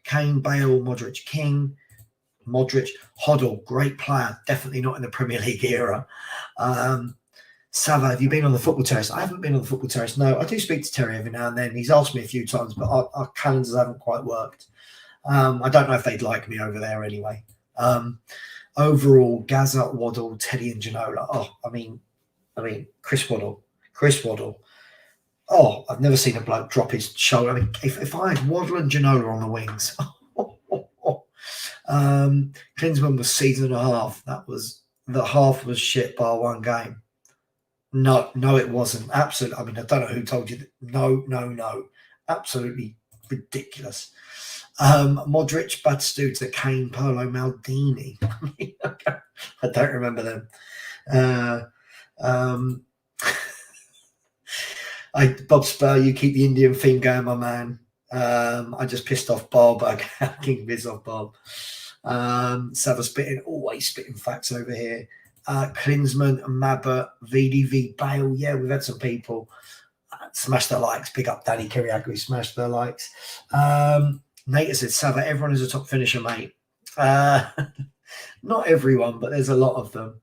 Kane, Bale, Modric, King. Modric, Hoddle, great player. Definitely not in the Premier League era. Savva, have you been on the football terrace? I haven't been on the football terrace. No, I do speak to Terry every now and then. He's asked me a few times, but our calendars haven't quite worked. I don't know if they'd like me over there anyway. Overall, Gaza, Waddle, Teddy, and Ginola. Oh, I mean, Chris Waddle. Oh, I've never seen a bloke drop his shoulder. I mean, if I had Waddle and Ginola on the wings. Klinsmann was season and a half. The half was shit bar one game. No, it wasn't. Absolutely. I mean, I don't know who told you that. No. Absolutely ridiculous. Modric, Batistuta, Kane, Polo, Maldini. I don't remember them. Bob Spur, you keep the Indian theme going, my man. I just pissed off Bob. King Viz off Bob. Savva always spitting facts over here. Klinsmann, Mabba, VDV, Bale. Yeah, we've had some people smash their likes. Big up Danny Kiriakou, smash their likes. Nate said, Savva, everyone is a top finisher, mate. Not everyone, but there's a lot of them.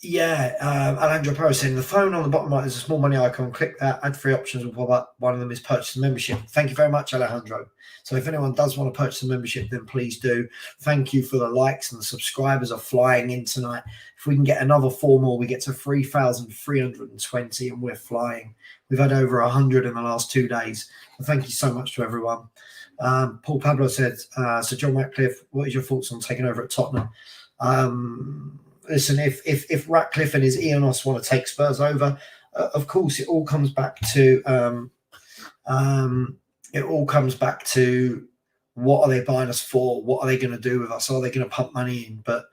Alejandro Perez saying the phone on the bottom right is a small money icon. Click that, add 3 options will pop up. One of them is purchase a membership. Thank you very much, Alejandro. So if anyone does want to purchase a membership, then please do. Thank you for the likes, and the subscribers are flying in tonight. If we can get another 4 more, we get to 3,320 and we're flying. We've had over 100 in the last 2 days. So thank you so much to everyone. Paul Pablo said, so John Ratcliffe, what is your thoughts on taking over at Tottenham? Listen, if Ratcliffe and his Eonos want to take Spurs over, of course, it all comes back to what are they buying us for? What are they going to do with us? Are they going to pump money in? But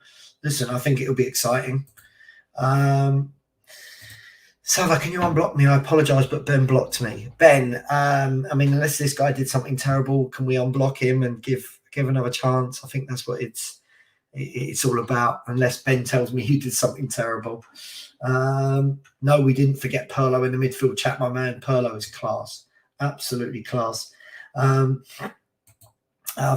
listen, I think it'll be exciting. Savva, can you unblock me? I apologise, but Ben blocked me. Ben, I mean, unless this guy did something terrible, can we unblock him and give another chance? I think that's what it's all about. Unless Ben tells me he did something terrible. No, we didn't forget Perlo in the midfield chat, my man. Perlo is class, absolutely class. I've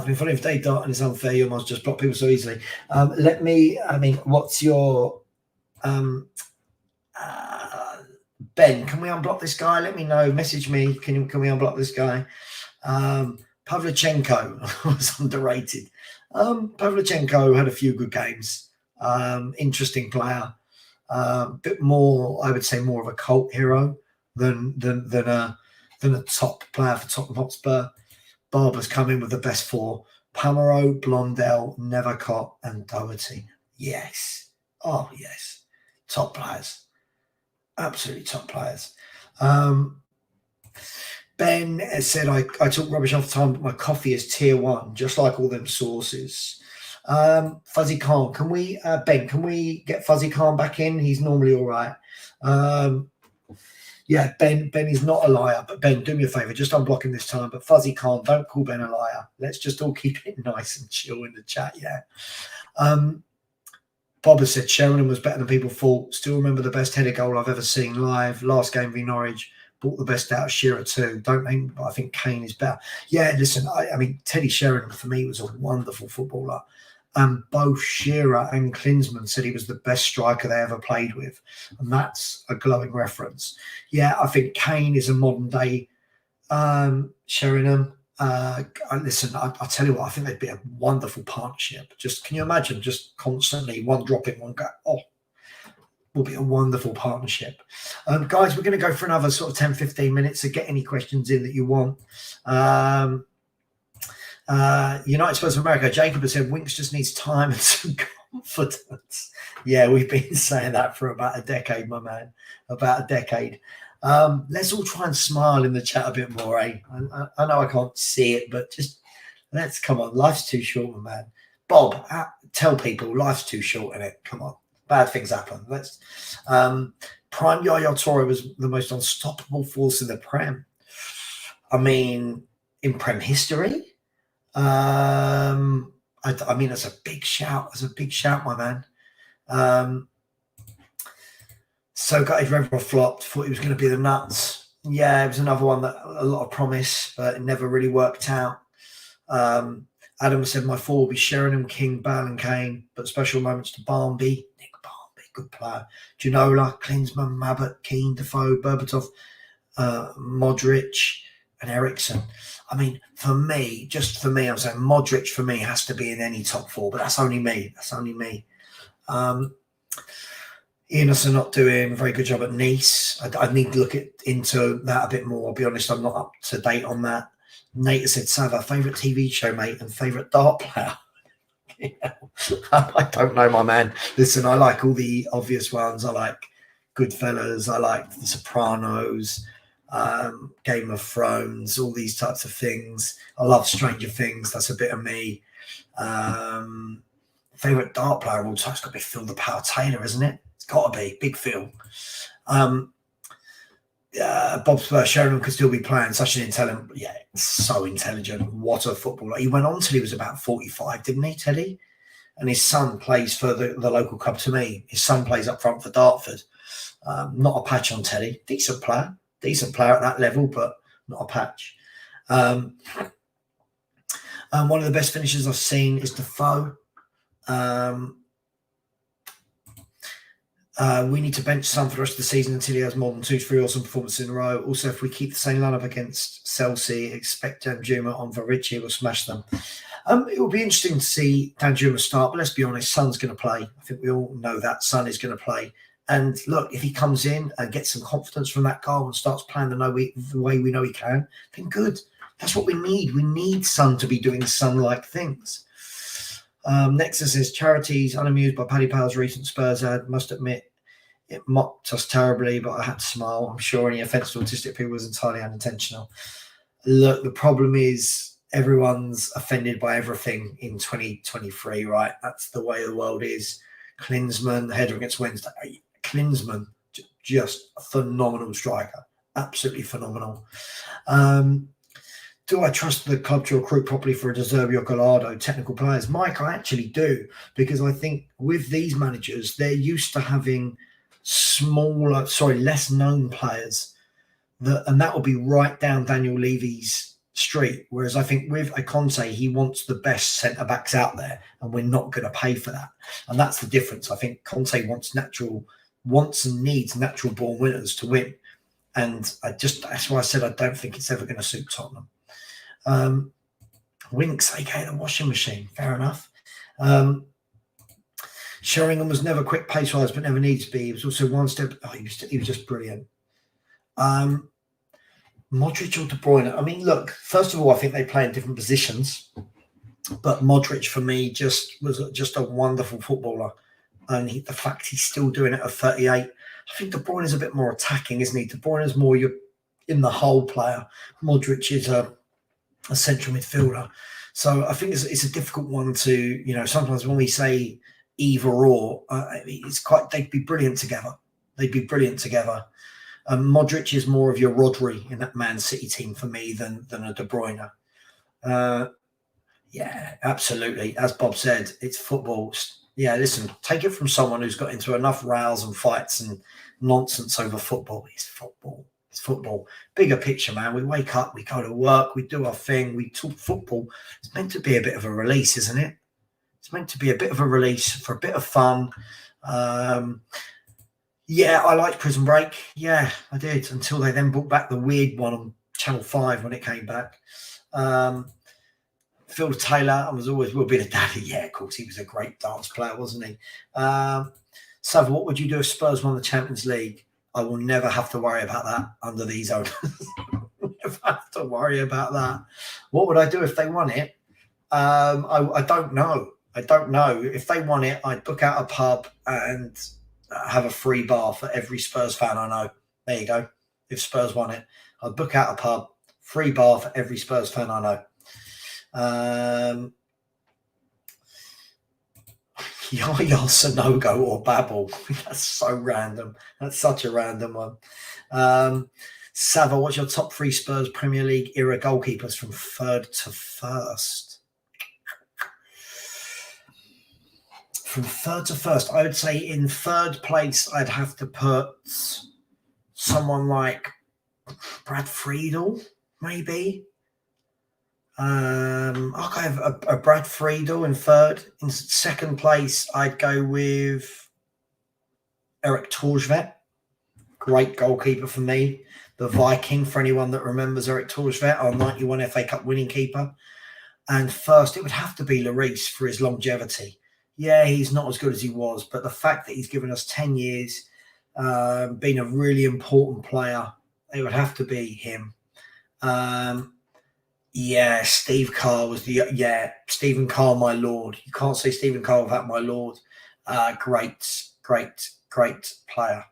been following for Dave Dart and it's unfair. You must just block people so easily. What's your Ben, can we unblock this guy? Let me know. Message me. Can we unblock this guy? Pavlyuchenko was underrated. Pavlyuchenko had a few good games. Interesting player. Bit more, I would say, more of a cult hero than a top player for Tottenham Hotspur. Barber's come in with the best four: Pamaro, Blondell, Nevercott, and Doherty. Yes. Oh, yes. Top players. Absolutely top players. Ben has said, I talk rubbish all the time, but my coffee is tier 1, just like all them sauces. Fuzzy Khan, can we get Fuzzy Khan back in? He's normally all right. Yeah, Ben is not a liar, but Ben, do me a favour, just unblock him this time. But Fuzzy Khan, don't call Ben a liar. Let's just all keep it nice and chill in the chat, yeah. Bob has said Sheringham was better than people thought. Still remember the best header goal I've ever seen live. Last game v Norwich. Brought the best out of Shearer too. Don't think, but I think Kane is better. Yeah, listen, I mean, Teddy Sheringham for me was a wonderful footballer. Both Shearer and Klinsmann said he was the best striker they ever played with. And that's a glowing reference. Yeah, I think Kane is a modern day Sheringham. Listen, I tell you what, I think they'd be a wonderful partnership. Just can you imagine just constantly one dropping, one go? Oh, will be a wonderful partnership. Guys, we're going to go for another sort of 10-15 minutes to get any questions in that you want. United Spurs of America, Jacob has said Winks just needs time and some confidence. Yeah, we've been saying that for about a decade, my man. About a decade. Let's all try and smile in the chat a bit more, eh? I know I can't see it, but just let's come on. Life's too short, my man. Bob, tell people life's too short, innit? Come on. Bad things happen. Let's Prime Yaya Toure was the most unstoppable force in the Prem. I mean, in Prem history. I mean, that's a big shout. That's a big shout, my man. So gutted Redmond flopped. Thought he was going to be the nuts. Yeah, it was another one that a lot of promise, but it never really worked out. Adam said my four will be Sheringham, King, Bale and Kane, but special moments to Barnby. Nick Barnby, good player. Ginola, Klinsmann, Mabbott, Keane, Defoe, Berbatov, Modric and Ericsson. I mean, for me, I'm saying Modric for me has to be in any top four, but that's only me. Enos are not doing a very good job at Nice. I need to look into that a bit more. I'll be honest, I'm not up to date on that. Nate has said, Savva, favourite TV show, mate, and favourite dart player. Yeah. I don't know, my man. Listen, I like all the obvious ones. I like Goodfellas. I like The Sopranos, Game of Thrones, all these types of things. I love Stranger Things. That's a bit of me. Favourite dart player of all time, it's got to be Phil the Power Taylor, isn't it? It's got to be. Big Phil. Bob Spurs, Sheringham could still be playing. Such an intelligent, so intelligent. What a footballer. He went on till he was about 45, didn't he, Teddy? And his son plays for the local club to me. His son plays up front for Dartford. Not a patch on Teddy. Decent player at that level, but not a patch. One of the best finishers I've seen is Defoe. We need to bench some for the rest of the season until he has more than 2-3 awesome performances in a row. Also, if we keep the same lineup against Chelsea, expect Danjuma on Varici will smash them. It will be interesting to see Danjuma start, but let's be honest, Son's going to play. I think we all know that Son is going to play. And look, if he comes in and gets some confidence from that goal and starts playing the way we know he can, then good. That's what we need. We need Son to be doing Son-like things. Nexus says, charities unamused by Paddy Power's recent Spurs ad. Must admit, it mocked us terribly, but I had to smile. I'm sure any offence to autistic people was entirely unintentional. Look, the problem is everyone's offended by everything in 2023, right? That's the way the world is. Klinsmann, header against Wednesday. Klinsmann, just a phenomenal striker. Absolutely phenomenal. Do I trust the club to recruit properly for a De Zerbi or Gallardo technical players? Mike, I actually do, because I think with these managers, they're used to having less known players, and that will be right down Daniel Levy's street. Whereas I think with a Conte, he wants the best centre backs out there, and we're not going to pay for that. And that's the difference. I think Conte wants and needs natural born winners to win. And that's why I said I don't think it's ever going to suit Tottenham. Winks, aka the washing machine. Fair enough. Sheringham was never quick pace-wise, but never needs to be. He was also one step. He was just brilliant. Modric or De Bruyne? I mean, look. First of all, I think they play in different positions, but Modric for me was just a wonderful footballer, and the fact he's still doing it at 38. I think De Bruyne is a bit more attacking, isn't he? De Bruyne is more you're in the whole player. Modric is a central midfielder. So I think it's a difficult one to, sometimes when we say either or, they'd be brilliant together. Modric is more of your Rodri in that Man City team for me than a De Bruyne. Yeah, absolutely. As Bob said, it's football. Yeah, listen, take it from someone who's got into enough rows and fights and nonsense over football. It's football. It's football. Bigger picture, man. We wake up, we go to work, we do our thing, we talk football. It's meant to be a bit of a release, isn't it? It's meant to be a bit of a release for a bit of fun. Yeah, I liked Prison Break. Yeah, I did, until they then brought back the weird one on Channel 5 when it came back. Phil Taylor, I was always Will Be the Daddy. Yeah, of course, he was a great dance player, wasn't he? Savva, what would you do if Spurs won the Champions League? I will never have to worry about that under these owners. Never have to worry about that. What would I do if they won it? I don't know. If they won it, I'd book out a pub and have a free bar for every Spurs fan I know. There you go. If Spurs won it, I'd book out a pub, free bar for every Spurs fan I know. Yaya Sanogo or Babel. That's so random. That's such a random one. Savva, what's your top 3 Spurs Premier League era goalkeepers from third to first? From third to first, I would say in third place, I'd have to put someone like Brad Friedel, maybe. I'll go with a Brad Friedel in third. In second place, I'd go with Erik Thorstvedt. Great goalkeeper for me. The Viking, for anyone that remembers Erik Thorstvedt, our 91 FA Cup winning keeper. And first, it would have to be Lloris for his longevity. Yeah, he's not as good as he was, but the fact that he's given us 10 years, being a really important player, it would have to be him. Yeah, Steve Carr was Stephen Carr, my lord. You can't say Stephen Carr without my lord. Great player.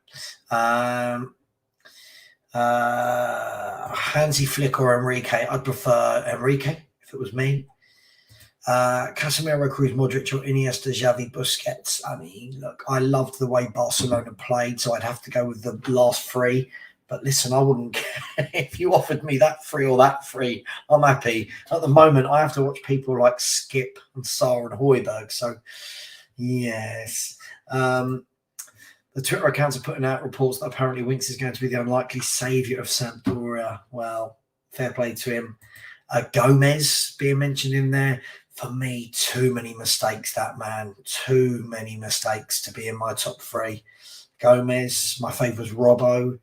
Hansi Flick or Enrique? I'd prefer Enrique if it was me. Casemiro, Cruz, Modric or Iniesta, Xavi, Busquets. I mean, look, I loved the way Barcelona played, so I'd have to go with the last 3. But listen, I wouldn't care if you offered me that 3 or that 3. I'm happy. At the moment, I have to watch people like Skip and Sarr and Højbjerg. So, yes. The Twitter accounts are putting out reports that apparently Winks is going to be the unlikely saviour of Sampdoria. Well, fair play to him. Gomez being mentioned in there. For me, too many mistakes, that man. Too many mistakes to be in my top 3. Gomez, my favourite was Robbo.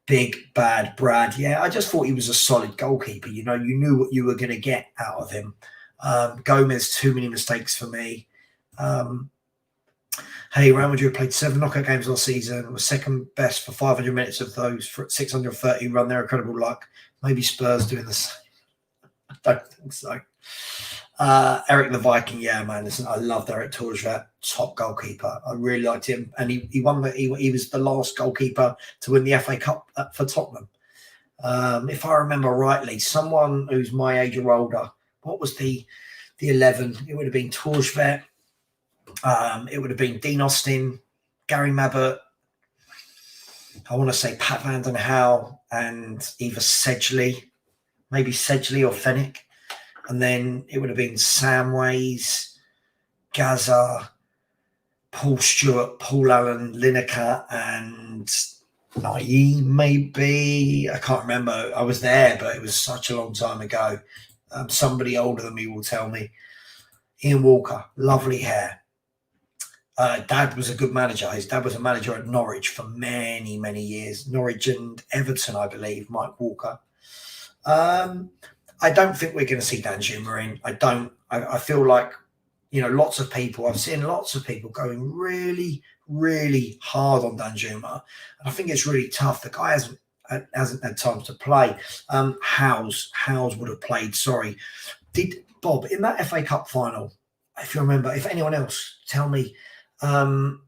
Big bad Brad. Yeah, I just thought he was a solid goalkeeper. You knew what you were going to get out of him. Gomez, too many mistakes for me. Hey, Real Madrid played 7 knockout games last season, was second best for 500 minutes of those, for 630 run their incredible luck. Maybe Spurs doing the same. I don't think so. Eric the Viking, yeah, man. Listen, I loved Eric Torsvet, top goalkeeper. I really liked him, and he won he was the last goalkeeper to win the FA Cup for Tottenham. If I remember rightly, someone who's my age or older, what was the 11? It would have been Torsvet. It would have been Dean Austin, Gary Mabbott. I want to say Pat Van Den Hauwe and either Sedgley, maybe Sedgley or Fenwick. And then it would have been Samways, Gaza, Paul Stewart, Paul Allen, Lineker, and Naeem, maybe. I can't remember. I was there, but it was such a long time ago. Somebody older than me will tell me. Ian Walker, lovely hair. Dad was a good manager. His dad was a manager at Norwich for many, many years. Norwich and Everton, I believe, Mike Walker. I don't think we're going to see Danjuma in. I don't. I feel like, lots of people, I've seen lots of people going really, really hard on Danjuma. And I think it's really tough. The guy hasn't had time to play. Howes would have played, sorry. Did Bob, in that FA Cup final, if you remember, if anyone else, tell me, God,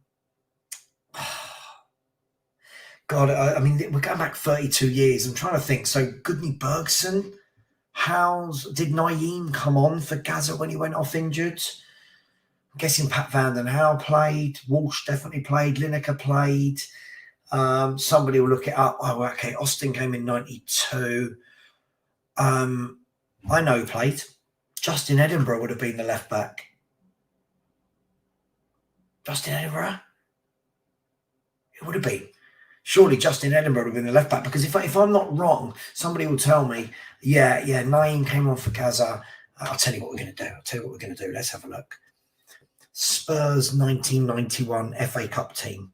I mean, we're going back 32 years. I'm trying to think. So Gudni Bergson, Howes, did Naeem come on for Gaza when he went off injured? I'm guessing Pat Van Den Hauwe played. Walsh definitely played. Lineker played. Somebody will look it up. Oh, okay. Austin came in 92. I know who played. Justin Edinburgh would have been the left back. Justin Edinburgh? It would have been. Surely Justin Edinburgh would have been the left back, because if I'm not wrong, somebody will tell me, yeah, Naeem came on for Gaza. I'll tell you what we're going to do. Let's have a look. Spurs 1991 FA Cup team.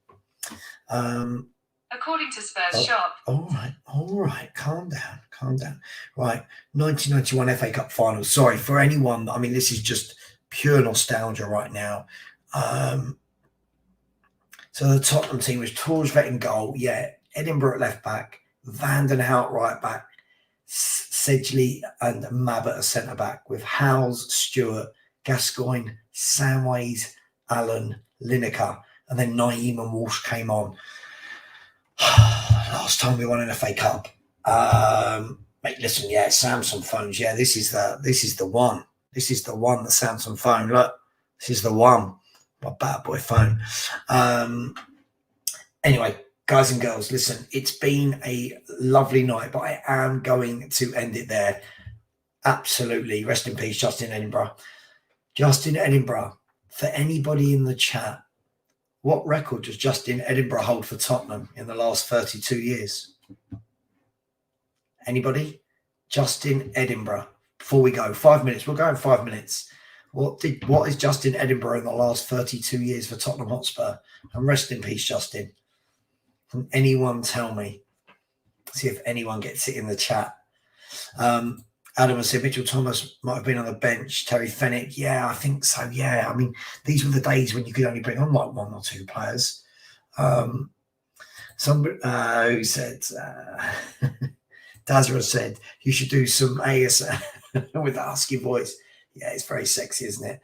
According to Spurs Shop. All right. Calm down. Right, 1991 FA Cup final. Sorry for anyone. I mean, this is just pure nostalgia right now. So the Tottenham team was Torsvet in goal. Yeah, Edinburgh at left back, Van Den Hauwe at right back, Sedgley and Mabbott at centre back, with Howes, Stewart, Gascoigne, Samways, Allen, Lineker, and then Naeem and Walsh came on. Last time we won an FA Cup. Mate, listen, yeah, Samsung phones. Yeah, this is the one. This is the one, the Samsung phone. Look, this is the one. My bad boy phone. Anyway, guys and girls, listen, it's been a lovely night, but I am going to end it there. Absolutely. Rest in peace, Justin Edinburgh. Justin Edinburgh, for anybody in the chat, what record does Justin Edinburgh hold for Tottenham in the last 32 years? Anybody? Justin Edinburgh. Before we go, 5 minutes. We'll go in 5 minutes. What is Justin Edinburgh in the last 32 years for Tottenham Hotspur? And rest in peace, Justin. Can anyone tell me? See if anyone gets it in the chat. Adam has said Mitchell Thomas might have been on the bench. Terry Fenwick, yeah, I think so. Yeah, I mean, these were the days when you could only bring on like one or two players. Somebody who said, Dazra said, you should do some ASMR with a husky voice. Yeah, it's very sexy, isn't it?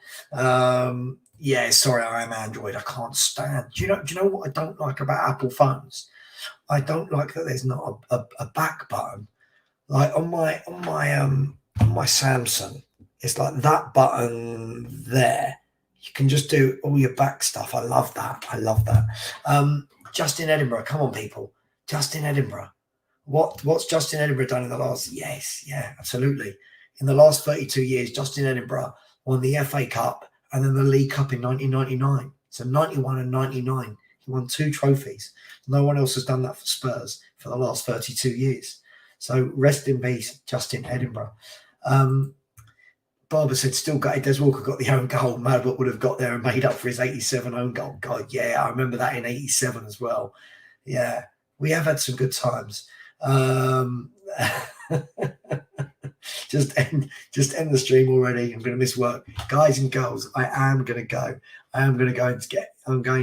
Yeah, sorry, I am Android. I can't stand. Do you know what I don't like about Apple phones? I don't like that there's not a back button. Like on my Samsung, it's like that button there. You can just do all your back stuff. I love that. Justin Edinburgh, come on, people. Justin Edinburgh. What's Justin Edinburgh done in the last? Yes, yeah, absolutely. In the last 32 years, Justin Edinburgh won the FA Cup and then the League Cup in 1999. So 91 and 99. He won 2 trophies. No one else has done that for Spurs for the last 32 years. So rest in peace, Justin Edinburgh. Barbara said, still gutted Des Walker got the own goal. Madbot would have got there and made up for his 87 own goal. God, yeah, I remember that in 87 as well. Yeah, we have had some good times. Just end the stream already. I'm going to miss work, guys and girls. I am going to go. I'm going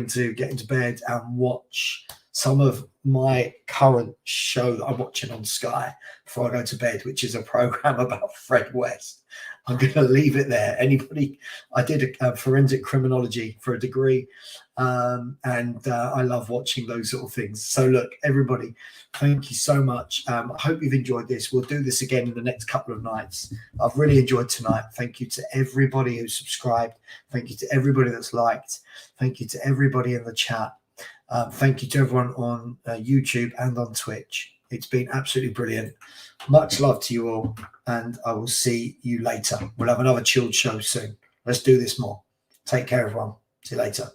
to get into bed and watch some of my current show that I'm watching on Sky before I go to bed, which is a program about Fred West. I'm going to leave it there. Anybody, I did a forensic criminology for a degree, and I love watching those sort of things. So look, everybody, thank you so much. I hope you've enjoyed this. We'll do this again in the next couple of nights. I've really enjoyed tonight. Thank you to everybody who subscribed. Thank you to everybody that's liked. Thank you to everybody in the chat. Thank you to everyone on YouTube and on Twitch. It's been absolutely brilliant. Much love to you all, and I will see you later. We'll have another chilled show soon. Let's do this more. Take care, everyone. See you later.